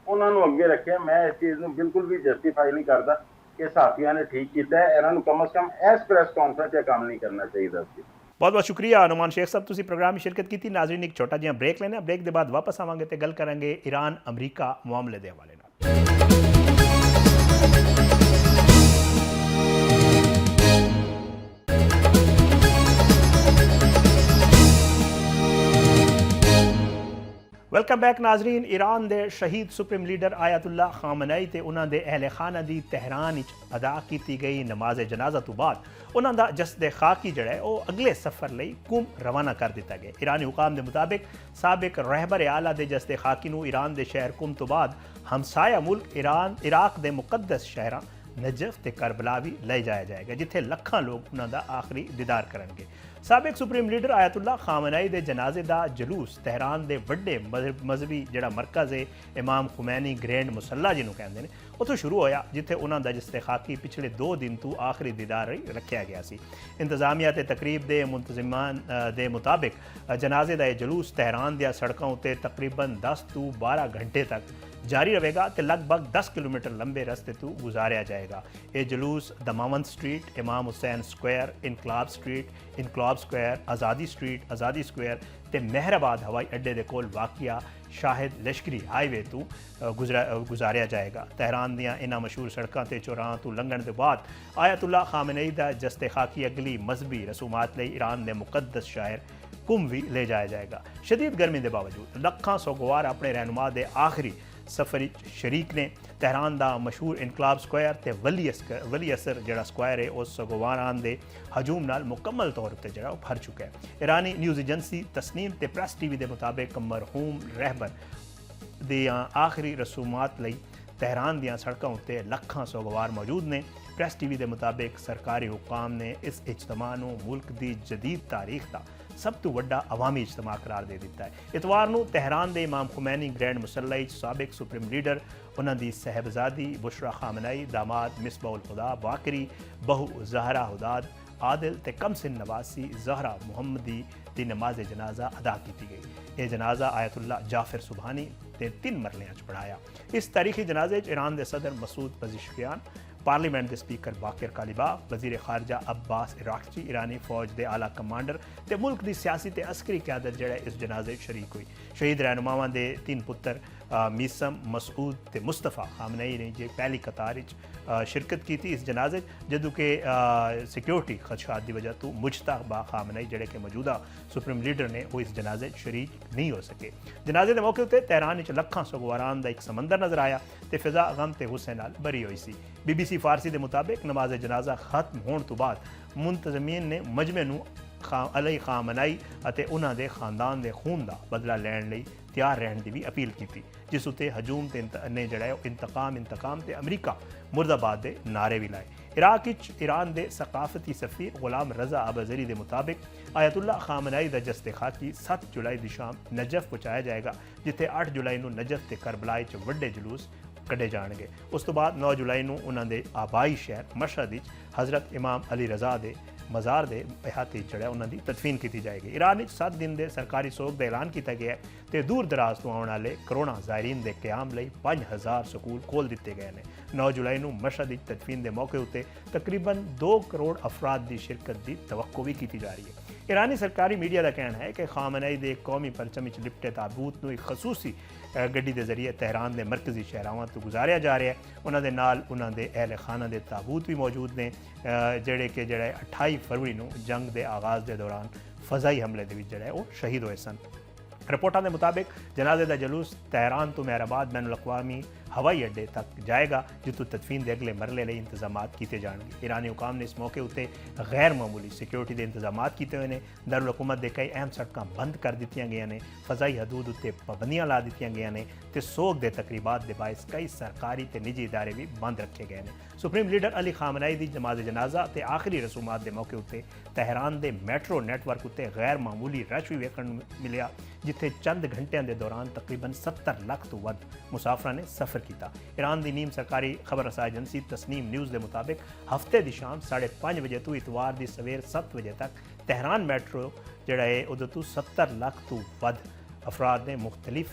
ਉਹਨਾਂ ਨੂੰ ਅੱਗੇ ਰੱਖਿਆ। ਮੈਂ ਇਸ ਚੀਜ਼ ਨੂੰ ਬਿਲਕੁਲ ਵੀ ਜਸਟੀਫਾਈ ਨਹੀਂ ਕਰਦਾ ਕਿ ਸਾਥੀਆਂ ਨੇ ਠੀਕ ਕੀਤਾ ਹੈ। ਇਹਨਾਂ ਨੂੰ ਕਮ ਸੇ ਕਮ ਇਸ ਪ੍ਰੈਸ ਕਾਨਫਰੰਸ 'ਚ ਕੰਮ ਨਹੀਂ ਕਰਨਾ ਚਾਹੀਦਾ ਸੀ। ਬਹੁਤ ਬਹੁਤ ਸ਼ੁਕਰੀਆ ਨੁਮਾਨ ਸ਼ੇਖ ਸਾਹਿਬ, ਤੁਸੀਂ ਪ੍ਰੋਗਰਾਮ ਵਿੱਚ ਸ਼ਿਰਕਤ ਕੀਤੀ। ਨਾਜ਼ਰੀਨ ਇੱਕ ਛੋਟਾ ਜਿਹਾ ਬ੍ਰੇਕ ਲੈਣਾ, ਬ੍ਰੇਕ ਦੇ ਬਾਅਦ ਵਾਪਸ ਆਵਾਂਗੇ ਤੇ ਗੱਲ ਕਰਾਂਗੇ ਈਰਾਨ ਅਮਰੀਕਾ ਮਾਮਲੇ ਦੇ ਹਵਾਲੇ ਨਾਲ। Welcome back Nazreen. ਈਰਾਨ ਦੇ ਸ਼ਹੀਦ ਸੁਪਰੀਮ ਲੀਡਰ ਆਇਤੁੱਲਾ ਖਾਮਨਈ ਤੇ ਉਹਨਾਂ ਦੇ ਅਹਿਲੇ ਖਾਨਾ ਦੀ ਤਹਿਰਾਨ ਵਿੱਚ ਅਦਾ ਕੀਤੀ ਗਈ ਨਮਾਜ਼ ਜਨਾਜ਼ਾ ਤੋਂ ਬਾਅਦ ਉਹਨਾਂ ਦਾ ਜਸਦ ਖਾਕੀ ਜਿਹੜਾ ਹੈ ਉਹ ਅਗਲੇ ਸਫ਼ਰ ਲਈ ਕੁਮ ਰਵਾਨਾ ਕਰ ਦਿੱਤਾ ਗਿਆ। ਈਰਾਨੀ ਹੁਕਾਮ ਦੇ ਮੁਤਾਬਿਕ ਸਾਬਿਕ ਰਹਿਬਰ ਆਲਾ ਦੇ ਜਸਦ ਖਾਕੀ ਨੂੰ ਈਰਾਨ ਦੇ ਸ਼ਹਿਰ ਕੁਮ ਤੋਂ ਬਾਅਦ ਹਮਸਾਇਆ ਮੁਲਕ ਇਰਾਕ ਦੇ ਮੁਕੱਦਸ ਸ਼ਹਿਰਾਂ ਨਜਫ ਤੇ ਕਰਬਲਾ ਵੀ ਲੈ ਜਾਇਆ ਜਾਏਗਾ, ਜਿੱਥੇ ਲੱਖਾਂ ਲੋਕ ਉਹਨਾਂ ਦਾ ਆਖਰੀ ਦੀਦਾਰ ਕਰਨਗੇ। ਸਾਬਿਕ ਸੁਪਰੀਮ ਲੀਡਰ ਆਇਤੁੱਲਾ ਖਾਮਨਈ ਦੇ ਜਨਾਜ਼ੇ ਦਾ ਜਲੂਸ ਤਹਿਰਾਨ ਦੇ ਵੱਡੇ ਮਜ਼ਹਬੀ ਜਿਹੜਾ ਮਰਕਜ਼ ਹੈ ਇਮਾਮ ਖੁਮੈਨੀ ਗ੍ਰੈਂਡ ਮੁਸੱਲਾ ਜਿਹਨੂੰ ਕਹਿੰਦੇ ਨੇ, ਉੱਥੋਂ ਸ਼ੁਰੂ ਹੋਇਆ, ਜਿੱਥੇ ਉਹਨਾਂ ਦਾ ਜਸਦ ਖਾਕੀ ਪਿਛਲੇ 2 ਦਿਨ ਤੋਂ ਆਖਰੀ ਦੀਦਾਰ ਲਈ ਰੱਖਿਆ ਗਿਆ ਸੀ। ਇੰਤਜ਼ਾਮੀਆ ਤੇ ਤਕਰੀਬ ਦੇ ਮੁੰਤਜ਼ਮਾਨ ਦੇ ਮੁਤਾਬਿਕ ਜਨਾਜ਼ੇ ਦਾ ਇਹ ਜਲੂਸ ਤਹਿਰਾਨ ਦੀਆਂ ਸੜਕਾਂ ਉੱਤੇ ਤਕਰੀਬਨ 10 ਤੋਂ 12 ਘੰਟੇ ਤੱਕ ਜਾਰੀ ਰਹੇਗਾ ਤੇ ਲਗਭਗ 10 ਕਿਲੋਮੀਟਰ ਲੰਬੇ ਰਸਤੇ ਤੋਂ ਗੁਜ਼ਾਰਿਆ ਜਾਏਗਾ। ਇਹ ਜਲੂਸ ਦਮਾਵੰਦ ਸਟਰੀਟ, ਇਮਾਮ ਹੁਸੈਨ ਸਕੁਆਇਰ, ਇਨਕਲਾਬ ਸਟਰੀਟ, ਇਨਕਲਾਬ ਸਕੁਆਇਰ, ਆਜ਼ਾਦੀ ਸਟਰੀਟ, ਆਜ਼ਾਦੀ ਸਕੁਆਇਰ ਤੇ ਮਹਿਰਾਬਾਦ ਹਵਾਈ ਅੱਡੇ ਦੇ ਕੋਲ ਵਾਕਿਆ ਸ਼ਾਹਿਦ ਲਸ਼ਕਰੀ ਹਾਈਵੇ ਤੋਂ ਗੁਜ਼ਾਰਿਆ ਜਾਏਗਾ। ਤਹਿਰਾਨ ਦੀਆਂ ਇਹਨਾਂ ਮਸ਼ਹੂਰ ਸੜਕਾਂ ਤੇ ਚੌਰਾਹਾਂ ਤੋਂ ਲੰਘਣ ਦੇ ਬਾਅਦ ਆਇਤੁੱਲਾ ਖਾਮਨਈ ਦਾ ਜਸਦ ਖਾਕੀ ਅਗਲੀ ਮਜ਼ਹਬੀ ਰਸੂਮਾਤ ਲਈ ਈਰਾਨ ਦੇ ਮੁਕੱਦਸ ਸ਼ਹਿਰ ਕੁਮ ਵੀ ਲੈ ਜਾਇਆ ਜਾਏਗਾ। ਸ਼ਦੀਦ ਗਰਮੀ ਦੇ ਬਾਵਜੂਦ ਲੱਖਾਂ ਸੋਗਵਾਰ ਆਪਣੇ ਰਹਿਨੁਮਾ ਦੇ ਆਖਰੀ ਸਫਰ ਸ਼ਰੀਕ ਨੇ। ਤਹਿਰਾਨ ਦਾ ਮਸ਼ਹੂਰ ਇਨਕਲਾਬ ਸਕੁਆਇਰ ਤੇ ਵਲੀ ਅਸਰ ਜਿਹੜਾ ਸਕੁਆਇਰ ਹੈ ਉਸ ਸਗੋਵਾਰਾਂ ਦੇ ਹਜੂਮ ਨਾਲ ਮੁਕੰਮਲ ਤੌਰ ਉੱਤੇ ਜਿਹੜਾ ਉਹ ਭਰ ਚੁੱਕਾ ਹੈ। ਇਰਾਨੀ ਨਿਊਜ਼ ਏਜੰਸੀ ਤਸਨੀਮ ਤੇ ਪ੍ਰੈਸ ਟੀਵੀ ਦੇ ਮੁਤਾਬਿਕ ਮਰਹੂਮ ਰਹਿਬਰ ਦੀਆਂ ਆਖਰੀ ਰਸੂਮਾਤ ਲਈ ਤਹਿਰਾਨ ਦੀਆਂ ਸੜਕਾਂ ਉੱਤੇ ਲੱਖਾਂ ਸੋਗਵਾਰ ਮੌਜੂਦ ਨੇ। ਪ੍ਰੈਸ ਟੀਵੀ ਦੇ ਮੁਤਾਬਿਕ ਸਰਕਾਰੀ ਹੁਕਾਮ ਨੇ ਇਸ ਇਜਤਮਾ ਨੂੰ ਮੁਲਕ ਦੀ ਜਦੀਦ ਤਾਰੀਖ ਦਾ ਸਭ ਤੋਂ ਵੱਡਾ ਅਵਾਮੀ ਇਜਤਮਾ ਕਰਾਰ ਦੇ ਦਿੱਤਾ ਹੈ। ਇਤਵਾਰ ਨੂੰ ਤਹਿਰਾਨ ਦੇ ਇਮਾਮ ਖੁਮੈਨੀ ਗ੍ਰੈਂਡ ਮੁਸੱਲਾ 'ਚ ਸਾਬਿਕ ਸੁਪਰੀਮ ਲੀਡਰ ਉਹਨਾਂ ਦੀ ਸਹਿਬਜ਼ਾਦੀ ਬੁਸ਼ਰਾ ਖਾਮਨਾਈ, ਦਾਮਾਦ ਮਿਸਬਾਉਲ ਖੁਦਾ ਬਾਕਰੀ, ਬਹੂ ਜ਼ਹਰਾ ਹੁਦਾਦ आदिल ते कम सिन नवासी जहरा मुहम्मदी की नमाज जनाजा अदा की गई। ये जनाजा आयतुल्ला जाफिर सुबहानी ने 3 मरलियां च पढ़ाया। इस तारीखी जनाजे ईरान के सदर मसूद पजिशकियान, पार्लीमेंट के स्पीकर बाकिर कालिबाफ, वजीर खारजा अब्बास इराकची, ईरानी फौज के आला कमांडर ते मुल्क की सियासी ते अस्करी क्यादत जड़ा इस जनाजे शरीक हुई। शहीद रहनुमावां के 3 पुत्र मीसम, मसूद ते मुस्तफ़ा खामनई ने जे पहली कतार शिरकत की थी इस जनाजे, जदों कि सिक्योरिटी खदशात की वजह तो मुजतबा खामनई जड़े कि मौजूदा सुप्रीम लीडर ने वो इस जनाजे शरीक नहीं हो सके। जनाजे के मौके उत्ते तहरान लखां सगवारान का एक समंदर नज़र आया तो फिजा गम ते गुस्से नाल भरी हुई सी। BBC फारसी के मुताबिक नमाज जनाजा खत्म होने तो बाद मुंतजमीन ने मजमे नूं अली खामनई ਅਤੇ ਉਹਨਾਂ ਦੇ ਖਾਨਦਾਨ ਦੇ ਖੂਨ ਦਾ ਬਦਲਾ ਲੈਣ ਲਈ ਤਿਆਰ ਰਹਿਣ ਦੀ ਵੀ ਅਪੀਲ ਕੀਤੀ, ਜਿਸ ਉੱਤੇ ਹਜੂਮ ਨੇ ਜਿਹੜਾ ਹੈ ਇੰਤਕਾਮ ਤੇ ਅਮਰੀਕਾ ਮੁਰਦਾਬਾਦ ਦੇ ਨਾਰੇ ਵੀ ਲਾਏ। ਇਰਾਕ ਵਿੱਚ ਈਰਾਨ ਦੇ ਸਕਾਫਤੀ ਸਫੀਰ ਗੁਲਾਮ ਰਜ਼ਾ ਅਬਜ਼ਰੀ ਦੇ ਮੁਤਾबिक ਆਇਤੁੱਲਾ ਖਾਮਨਈ ਦਾ ਜਸਦੇ ਖਾਕੀ 7 ਜੁਲਾਈ ਦੀ ਸ਼ਾਮ ਨਜਫ ਪਹੁੰਚਾਇਆ ਜਾਏਗਾ, ਜਿੱਥੇ 8 ਜੁਲਾਈ ਨੂੰ ਨਜਫ ਤੇ ਕਰਬਲਾ 'ਚ ਵੱਡੇ ਜਲੂਸ ਕੱਢੇ ਜਾਣਗੇ। ਉਸ ਤੋਂ ਬਾਅਦ 9 ਜੁਲਾਈ ਨੂੰ ਉਹਨਾਂ ਦੇ ਆਬਾਈ ਸ਼ਹਿਰ ਮਸ਼ਹਦ ਵਿੱਚ ਹਜ਼ਰਤ ਇਮਾਮ ਅਲੀ ਰਜ਼ਾ ਦੇ मज़ार के इहाते जड़ा उन्होंने तदफीन की जाएगी। ईरान 7 दिन के सरकारी सोग का ऐलान किया गया है तो दूर दराज तो आने वाले करोड़ों ज़ायरीन के क्याम लिए 5000 स्कूल खोल दिए गए हैं। 9 जुलाई को मशहद तदफीन के मौके उत्ते तकरीबन 2 करोड़ अफराद की शिरकत की तवक्को भी की जा रही है। ईरानी सरकारी मीडिया का कहना है कि खामनई के कौमी परचम लिपटे ताबूत को एक खसूसी गड्डी के जरिए तहरान के मरकजी शहरावां तो गुजारिया जा रहा है। उन्होंने नाल उन्होंने अहल खाना के ताबूत भी मौजूद ने जोड़े कि जोड़ा 28 फरवरी को जंग के आगाज़ के दौरान फजाई हमले के जोड़ा वो शहीद हुए सन। रिपोर्टों के मुताबिक जनाजे का जलूस तहरान तो मेहराबाद बैन अवी हवाई अड्डे तक जाएगा, जितों तदफीन के अगले मरले लिए इंतजाम किए जाएंगे। ईरानी हुकाम ने इस मौके उत्ते गैर मामूली सिक्योरिटी के इंतजाम किए हुए हैं। दारुल हुकूमत के कई अहम सड़क बंद कर दी गई हैं, फजाई हदूद उत्ते पाबंदियां ला दी गई हैं तो सोग के तकरीबात के बायस कई सरकारी तो निजी इदारे भी बंद रखे गए हैं। सुप्रीम लीडर अली खामनई की नमाज जनाजा तो आखिरी रसूमात के मौके उत्ते तहरान के मैट्रो नैटवर्क उत्ते गैर मामूली रश भी वेखण मिलिया, जिथे चंद घंटिया के दौरान तकरीबन 70 लाख तो वध मुसाफिर ने सफ़र किया। ईरान की नीम सरकारी खबर रसा एजेंसी तस्नीम न्यूज़ के मुताबिक हफ्ते की शाम 5:30 बजे तो इतवार की सवेर 7 बजे तक तहरान मैट्रो जोड़ा है उदों तो 70 लाख तो वध अफराद ने मुख्तलिफ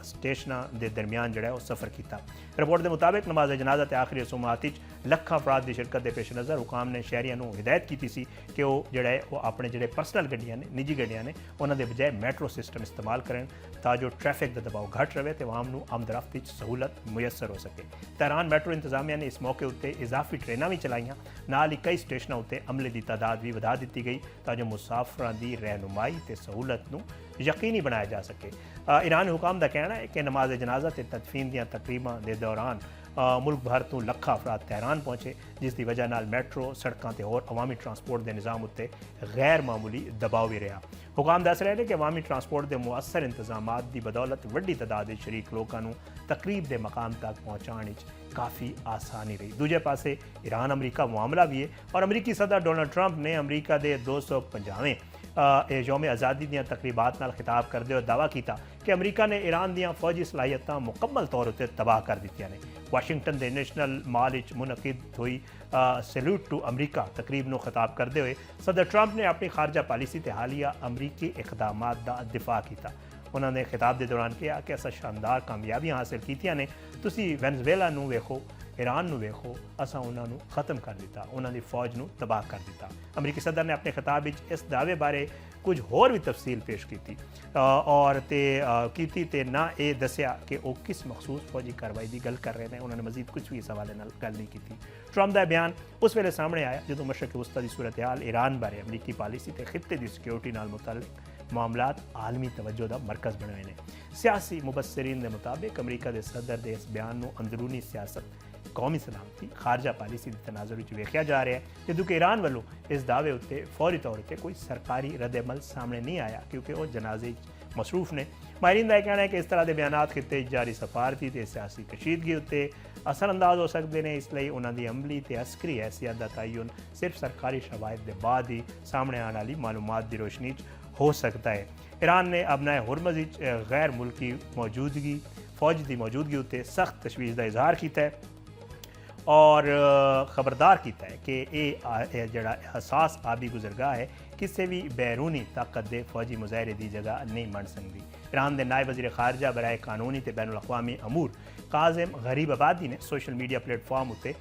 स्टेशनों के दरमियान जोड़ा वो सफ़र किया। रिपोर्ट के मुताबिक नमाज जनाजा ते आखिरी रसूमात लख अफराद की शिरकत के पेश नज़र हुकाम ने शहरियों को हिदायत की सी कि वो जोड़ा है वो अपने जोड़े परसनल गड्डियाँ ने निजी गड्डियाँ ने उन्होंने बजाय मैट्रो सिस्टम इस्तेमाल करें ताजो ट्रैफिक का दबाव घट रहे तो आवाम को आमदरफ्त सहूलत मुयसर हो सके। तहरान मैट्रो इंतजामिया ने इस मौके उत्ते इजाफी ट्रेनां भी चलाइयां, नाल ही कई स्टेशनों उत्ते अमले की तादाद भी वधा दी गई ताजो मुसाफिरों की रहनुमाई ते सहूलत को यकीनी बनाया जा सके। ईरानी हुकाम का कहना है कि नमाज जनाजा ते तदफीन दी तकरीबां के दौरान मुल्क भर तो लखा अफराद तहरान पहुँचे, जिसकी वजह नाल मैट्रो सड़कों ते होर अवामी ट्रांसपोर्ट के निज़ाम उत्ते गैर मामूली दबाव भी रहा। हुकाम दस रहे हैं कि अवामी ट्रांसपोर्ट के मुअस्सर इंतजाम की बदौलत वड्डी तादाद शरीक लोगों को तकरीब के मकाम तक पहुँचाने काफ़ी आसानी रही। दूजे पासे ईरान अमरीका मामला भी है और अमरीकी सदर डोनाल्ड ट्रंप ने अमरीका के 250वें यौम आज़ादी दी तकरीबात नाल खिताब करते हुए दावा किया कि अमरीका ने ईरान दी फौजी सलाहियत मुकम्मल तौर पर तबाह कर दी ने। वाशिंगटन के नेशनल मॉल मुनकिद हुई सैल्यूट टू अमरीका तकरीब को खिताब करते हुए सदर ट्रंप ने अपनी खारजा पॉलिसी ते हालिया अमरीकी इकदाम का दिफा किया। उन्होंने खिताब के दौरान कहा कि असा शानदार कामयाबियां हासिल कीतियां ने, तुसी वेनेजुएला नूं वेखो, ईरान नूं वेखो, असा उन्होंने ख़त्म कर दिता, उन्होंने फौज नूं तबाह कर दिता। अमरीकी सदर ने अपने खिताब इस दावे बारे कुछ होर भी तफसील पेश की और ते ना ये दसिया कि वो किस मखसूस फौजी कार्रवाई की गल कर रहे हैं। उन्होंने मजीद कुछ भी इस हवाले नाल गल नहीं की। ट्रंप का बयान उस वेले सामने आया जो मशरक वस्ता की सूरत हाल ईरान बारे अमरीकी पॉलिसी ते खित्ते की सिक्योरिटी नाल मुतल्लिक मामलात आलमी तवज्जो का मरकज़ बनाए हैं। सियासी मुबसरीन के मुताबिक अमरीका के सदर के इस बयान को अंदरूनी सियासत, कौमी सलामती, खारजा पॉलिसी के तनाजुर वेख्या जा रहा है, जदों कि ईरान वालों इस दावे उत्ते फौरी तौर पर कोई सरकारी रद्द-ए-अमल सामने नहीं आया क्योंकि वो जनाजे मसरूफ ने। माहिरीन का कहना है कि इस तरह के बयान खिते जारी सफारती ते सियासी कशीदगी उत्ते असरअंदाज हो सकते हैं, इसलिए उन्होंने अमली ते अस्करी हैसियत का तयन सिर्फ सरकारी शवायद के बाद ही सामने आने वाली मालूमात की रोशनी हो सकता है। ईरान ने अपना हुरमज़ गैर मुल्की मौजूदगी फौज की मौजूदगी उत्ते सख्त तशवीश का इजहार किया है और खबरदार किया है कि ये जड़ा हसास आबी गुजरगाह है किसी भी बैरूनी ताकत के फौजी मुजाहरे की जगह नहीं बन सकती। ईरान के नायब वज़ीर खारजा बराए कानूनी ते बैनुल अक़वामी अमूर काज़िम गरीब आबादी ने सोशल मीडिया प्लेटफॉर्म उत्ते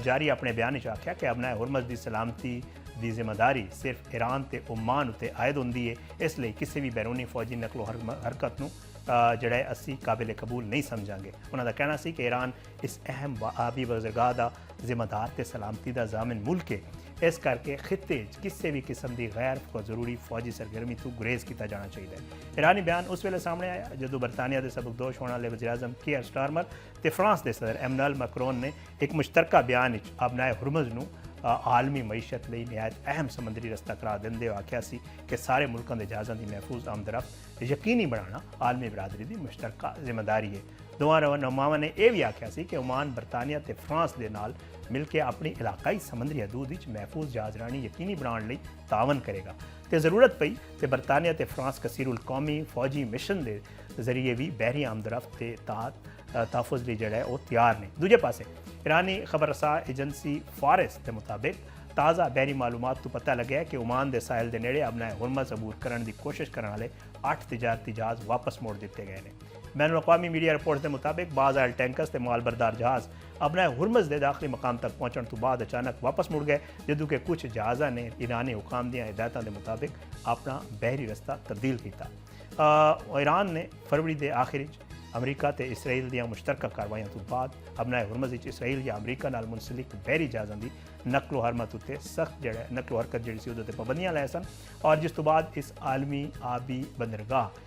जारी अपने बयान आख्या कि अपना हुरमज़ की सलामती की जिम्मेदारी सिर्फ ईरान ते ओमान उत्ते आयद होंदी है, इसलिए किसी भी बैरूनी फौजी नकलो हरकत नूं जड़ा असी काबिल कबूल नहीं समझांगे। उन्होंने कहना सी कि ईरान इस अहम आबी बजरगाह का जिम्मेदार ते सलामती का जामिन मुल्क है, इस करके खिते किसी भी किस्म की गैर जरूरी फौजी सरगर्मी तो गुरेज किया जाना चाहिए। ईरानी बयान उस वेले सामने आया जो बरतानिया के सबकदोश होने वाले वज़ीर आज़म कीयर स्टारमर ते फ्रांस के सदर एमनल मैक्रोन ने एक मुश्तरका बयान अपना हुरमज़ नूं आलमी मीशत लिए नहायत अहम समंदरी रस्ता करार देंदे आख्या सी कि सारे मुल्कों के जहाज़ों की महफूज आमदरफ्त यकीनी बनाना आलमी बरादरी की मुश्तरका जिम्मेदारी है। दोवां रहनुमावां ने यह भी आख्या सी कि ओमान बरतानिया ते फ्रांस के नाल मिल के अपनी इलाकाई समंदरी हदूद विच महफूज जहाजरानी यकीनी बनाने लई तावन करेगा ते ज़रूरत पई तो बरतानिया ते फ्रांस कसीरुल कौमी फौजी मिशन के जरिए भी बहरी आमदरफ्त के तहफ़ुज़ लई जड़ा है वो तैयार ने। दूजे पासे ईरानी खबर रसा एजेंसी फारिस के मुताबिक ताज़ा बहरी मालूमात तो पता लगे कि ओमान के साहिल के नेड़े अपना हुरमज़ अबूर करने की कोशिश करने वाले 8 तिजारती जहाज़ वापस मोड़ दिए गए हैं। बैनुल अक़वामी मीडिया रिपोर्ट्स के मुताबिक बाज़ ऑयल टैंकर्स ते मालबरदार जहाज़ अपना हुरमज़ के दाखिली मकाम तक पहुँचने तो बाद अचानक वापस मुड़ गए, जदों कि कुछ जहाज़ों ने ईरानी हुकाम दी हिदायतों के मुताबिक अपना बहरी रस्ता तब्दील किया। ईरान ने फरवरी के आखिर अमरीका ते इसराइल दी मुश्तरका कार्रवाइयां तो बाद अपना हुरमज़ इसराइल या अमरीका नाल मुंसलिक बहरी जहाज़ों की नकलो हरमत उत्ते सख्त जड़ा नकलो हरकत जी सी उहदे पाबंदियां लाए सन और जिस तो बाद इस आलमी आबी बंदरगाह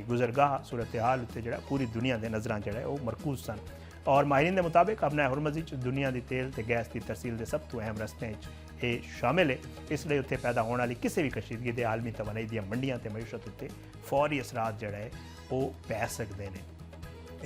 गुजरगाह सूरत हाल उत्ते जड़ा पूरी दुनिया के नज़रां जड़ा वो मरकूज सन और माहिरीन के मुताबिक अपना हुरमज़ दुनिया की तेल ते गैस की तरसील के सब तो अहम रस्ते ये शामिल है, इसलिए उत्थे पैदा होने वाली किसी भी कशीदगी के आलमी तवानाई दी मंडियां ते मईशत उत्ते फौरी असरात जड़ा है वो पै सकते हैं।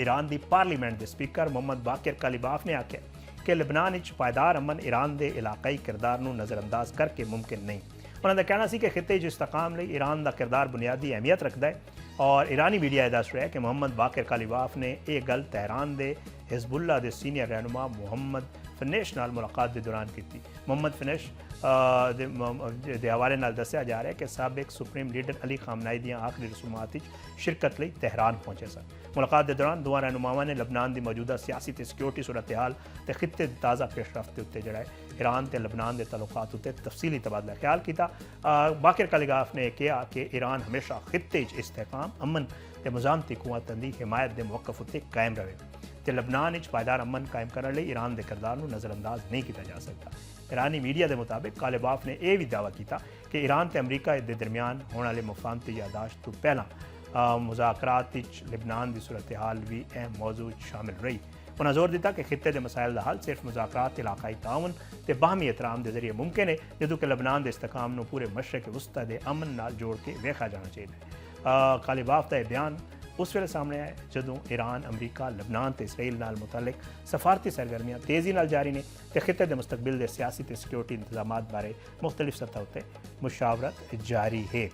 ईरान की पार्लीमेंट के स्पीकर मोहम्मद बाकिर कालिबाफ ने आख्या कि लबनान विच पायदार अमन ईरान के इलाकाई किरदार नूं नज़रअंदाज करके मुमकिन नहीं। उन्होंने कहना सी कि खिते च इस्तकाम लई ईरान का किरदार बुनियादी अहमियत रखता है और ईरानी मीडिया दस रहा है कि मोहम्मद बाकिर कालिबाफ ने यह गल तहरान के हिजबुल्ला के सीनियर रहनुमा मोहम्मद फिनिश नाल मुलाकात के दौरान की। मोहम्मद फिनिश के हवाले नाल दस्या जा रहा है कि साबिक सुप्रीम लीडर अली खामनाई दी आखिरी रसूमात शिरकत लई तहरान पहुंचे सन। मुलाकात के दौरान दोवां रहनुमावां ने लबनान की मौजूदा सियासी ते सिक्योरिटी सूरत हाल ते खिते की ताज़ा पेशरफ्त के उत्ते जड़ा है ईरान ते लबनान के तल्लुकात उत्ते तफसीली तबादला ख्याल किया। बाकिर कालिबाफ ने कहा कि ईरान हमेशा खिते च इस्तेहकाम अमन ते मुजामती कुव्वतां दी हिमायत के मौकफ उत्ते कायम रहे तो लबनान विच पायदार अमन कायम करने लई ईरान के किरदार नूं नज़रअंदाज नहीं किया जा सकता। ईरानी मीडिया के मुताबिक कालिबाफ ने यह भी दावा किया कि ईरान ते अमरीका के दरमियान होने वाले मुफाहमती यादाश्त तो पहला मुज़ाकरात लबनान की सूरत हाल भी अहम मौजू शामिल रही। उन्होंने जोर दिता कि खिते के मसाइल का हल सिर्फ मुज़ाकरात इलाकाई ताउन ते बाहमी एहतराम के जरिए मुमकिन है, जदों कि लबनान के इस्तेहकाम नूं पूरे मशरक वस्ता के अमन नाल जोड़ के वेखा जाना चाहिए। कालिबाफ का यह बयान उस वेले सामने आए जदों ईरान अमरीका लबनान ते इसराइल नाल मुतल्लिक सफारती सरगर्मियां तेज़ी नाल जारी ने ते खिते के मुस्तकबिल के सियासी ते सिक्योरिटी इंतजामात बारे मुख्तलिफ सतह उत्ते मुशावरत जारी है।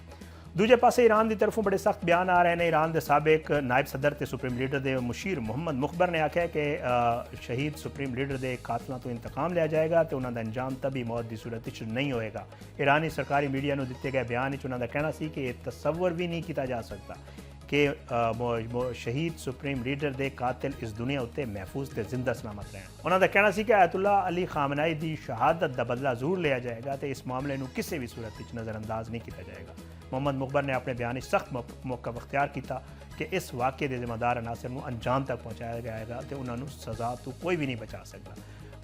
दूजे पासे ईरान की तरफों बड़े सख्त बयान आ रहे हैं। ईरान के सबक नायब सदर ते सुप्रीम लीडर के मुशीर मुहम्मद मुखबर ने आख्या कि शहीद सुप्रीम लीडर के कातलों तो इंतकाम लिया जाएगा तो उन्होंने अंजाम तभी मौत की सूरत नहीं होएगा। ईरानी सरकारी मीडिया को दिए गए बयान उन्होंने कहना सी कि यह तस्वर भी नहीं किया जा सकता कि शहीद सुप्रीम लीडर के कातिल इस दुनिया उत्ते महफूज ते जिंदा सलामत रहन। उन्होंने कहना सी कि आयतुल्ला अली खामनाई की शहादत का बदला जरूर लिया जाएगा तो इस मामले में किसी भी सूरत नज़रअंदाज नहीं किया जाएगा। मोहम्मद मुखबर ने अपने बयान सख्त मौक़िफ़ अख्तियार किया कि इस वाक़े के जिम्मेदार अनासर को अंजाम तक पहुँचाया जाएगा तो उन्होंने सज़ा तो कोई भी नहीं बचा सकता।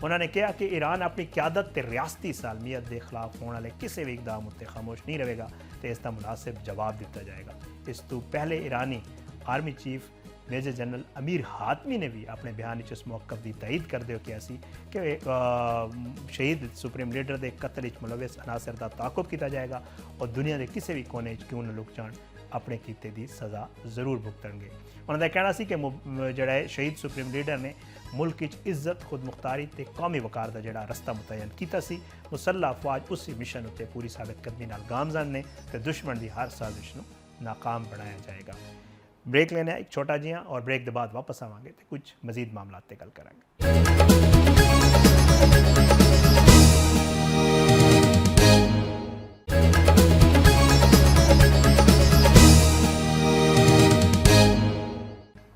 उन्होंने कहा कि ईरान अपनी क्यादत ते रियासती सालमियत के खिलाफ होने वाले किसी भी इकदाम उत्ते खामोश नहीं रहेगा तो इसका मुनासिब जवाब दिता जाएगा। इस तो पहले ईरानी army chief major general Amir Hatami ने भी अपने बयान इस मौक़िफ़ की तईद करते हुए कहा कि शहीद सुप्रीम लीडर के कत्ल मुलविस अनासर का ताक़ुब किया जाएगा और दुनिया के किसी भी कोने क्यों न लुक जान अपने कीते की सज़ा जरूर भुगतणगे। उन्होंने कहना सी कि जड़ा शहीद सुप्रीम लीडर ने मुल्क विच इज्जत खुद मुख्तारी ते कौमी वकार का जिहड़ा रस्ता मुतयन किया सी, मुसल्ला अफवाज उस मिशन उत्ते पूरी साबितकदमी नाल गामजन ने ते दुश्मन की हर साजिश नूं नाकाम बनाया जाएगा। ब्रेक लेने एक छोटा जिहा और ब्रेक के बाद वापस आवांगे तो कुछ मजीद मामलात ते गल करांगे।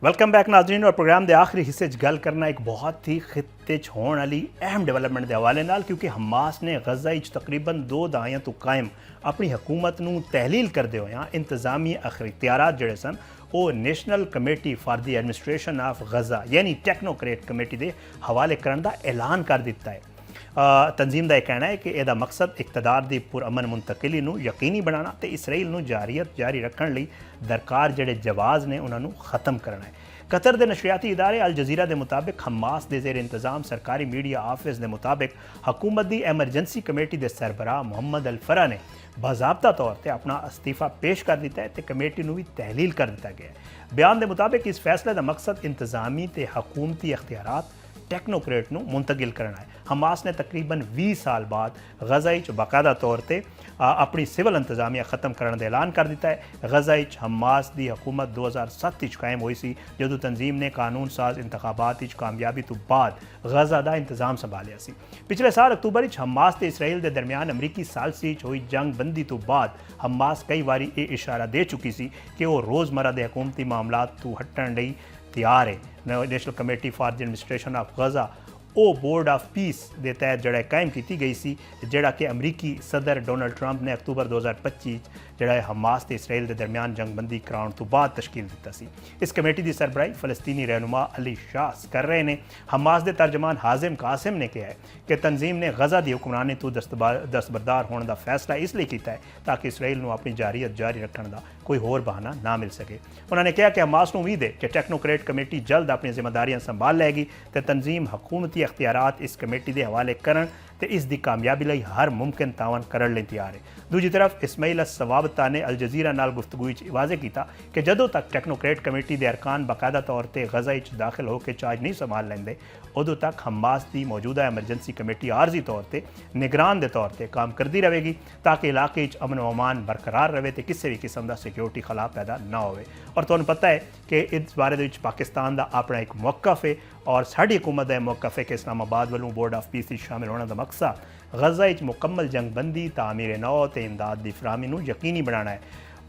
वेलकम बैक नाज़रीन, और प्रोग्राम के आखिरी हिस्से गल करना एक बहुत ही खिते च होने वाली अहम डेवलपमेंट के हवाले नाल, क्योंकि हमास ने गज़ा विच तकरीबन 2 दहाइयां तो कायम अपनी हुकूमत नूं तहलील करदे होया इंतजामी अख्तियारात जिहड़े सन वो national committee for the administration of Gaza यानी टेक्नोक्रेट कमेटी के हवाले करने का ऐलान कर दिता है। तंजीम का यह कहना है कि यदा मकसद इकतदार की पुरअमन मुंतकिली नूं यकीनी बनाना ते इसराइल नूं जारीयत जारी रखने लई दरकार जिहड़े जवाज़ ने उन्होंने ख़त्म करना है। कतर के नशरियाती इदारे अल जजीरा के मुताबिक हमास के जेर इंतजाम सरकारी मीडिया ऑफिस के मुताबिक हुकूमत की एमरजेंसी कमेटी के सरबराह मुहम्मद अल फरा ने बाज़ाब्ता तौर पर अपना इस्तीफ़ा पेश कर दिता है तो कमेटी नूं भी तहलील कर दिता गया है। बयान के मुताबिक इस फैसले का मकसद इंतजामी ते हुकूमती अख्तियारात टेक्नोक्रेट नूं मुंतकिल करना है। हमास ने तकरीबन 20 साल बाद गज़ा विच बाकायदा तौर पर अपनी सिविल इंतजामिया ख़त्म करने का ऐलान कर दिता है। गज़ा विच हमास की हुकूमत 2007 विच कायम हुई सी, जदों तंजीम ने कानून साज इंतखाबात विच कामयाबी तो बाद गज़ा का इंतजाम संभालिया सी। पिछले साल अक्तूबर विच हमास ते इसराइल के दरमियान अमरीकी सालसी विच हुई जंग बंदी तो बाद हमास कई बारी ये इशारा दे चुकी सी कि वो रोज़मर्रा के हुकूमती मामलात तो हटण लई तैयार है। National committee for the administration of Gaza वो बोर्ड ऑफ पीस के तहत जड़ा कायम की गई सी, जड़ा कि अमरीकी सदर डोनाल्ड ट्रंप ने अक्तूबर 2025 जड़ा हमास ते इसराइल के दरमियान जंगबंदी कराने तो बाद तश्कील दिता सी। इस कमेटी की सरबराही फ़लस्तीनी रहनुमा अली शाह कर रहे हैं। हमास के तर्जमान हाजिम कासिम ने कहा है कि तंजीम ने गज़ा की हुक्मरानी तो दस्तबरदार होने का फैसला इसलिए किया है ताकि इसराइल को अपनी जारीयत जारी रखने का कोई होर बहाना ना मिल सके। उन्होंने कहा कि हमास को उम्मीद है कि टेक्नोक्रेट कमेटी जल्द अपनी जिम्मेदारियां संभाल लेगी तो तंजीम हुकूमती अख्तियारात इस कमेटी के हवाले करन ते इस दी कामयाबी लई हर मुमकिन तावन करने लई तैयार है। दूजी तरफ इस्माइल सवाबता ने अल जजीरा नाल गुफ्तगू वाजे किया कि जदों तक टेक्नोक्रेट कमेटी के अरकान बाकायदा तौर पर गज़ा विच दाखिल होकर चार्ज नहीं संभाल लेंदे, उदों तक हमास की मौजूदा एमरजेंसी कमेटी आरजी तौर पर निगरान के तौर पर काम करती रहेगी ताकि इलाके विच अमन व अमान बरकरार रहे तो किसी भी किस्म का सिक्योरिटी खला पैदा ना हो। और तुहानूं पता है कि इस बारे विच पाकिस्तान का अपना एक मौकफ है और साड़ी हुकूमत का मौकफ है कि इस्लामाबाद वालों बोर्ड ऑफ पीस शामिल होने का मकसद गज़ा विच मुकम्मल जंगबंदी तामीर नौ ते इमदाद की फराहमी नूं यकीनी बनाना है।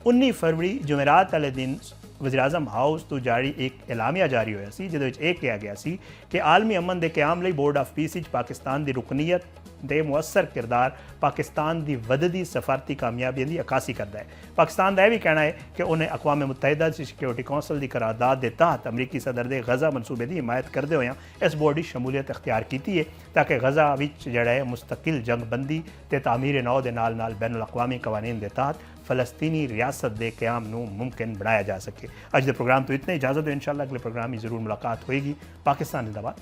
19 फरवरी जुमेरात वाले दिन वज़ीर-ए-आज़म हाउस तो जारी एक एलामिया जारी होया सी, जिहदे विच यह कहा गया सी कि आलमी अमन के क्याम लई बोर्ड ऑफ पीस विच पाकिस्तान की रुकनीयत दे मुअस्सर किरदार पाकिस्तान की वधदी सफारती कामयाबियों की अक्कासी करता है। पाकिस्तान का यह भी कहना है कि उन्हें अक़वाम मुत्तहिदा सिक्योरिटी कौंसल की करारदाद के तहत अमरीकी सदर के गज़ा मनसूबे की हिमायत करते हुए इस बोर्ड की शमूलियत अख्तियार की है ताकि गज़ा विच जड़ा है मुस्तकिल जंगबंदी ते तामीर नौ के नाल नाल बैनुल अक़वामी कवानीन के तहत फ़लस्तीनी रियासत के क्याम नूं मुमकिन बनाया जा सके। अज के प्रोग्राम तो इतने, इजाज़त हो, इंशाअल्लाह अगले प्रोग्राम में ज़रूर मुलाकात होएगी। पाकिस्तान जिंदाबाद।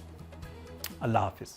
अल्लाह हाफिज़।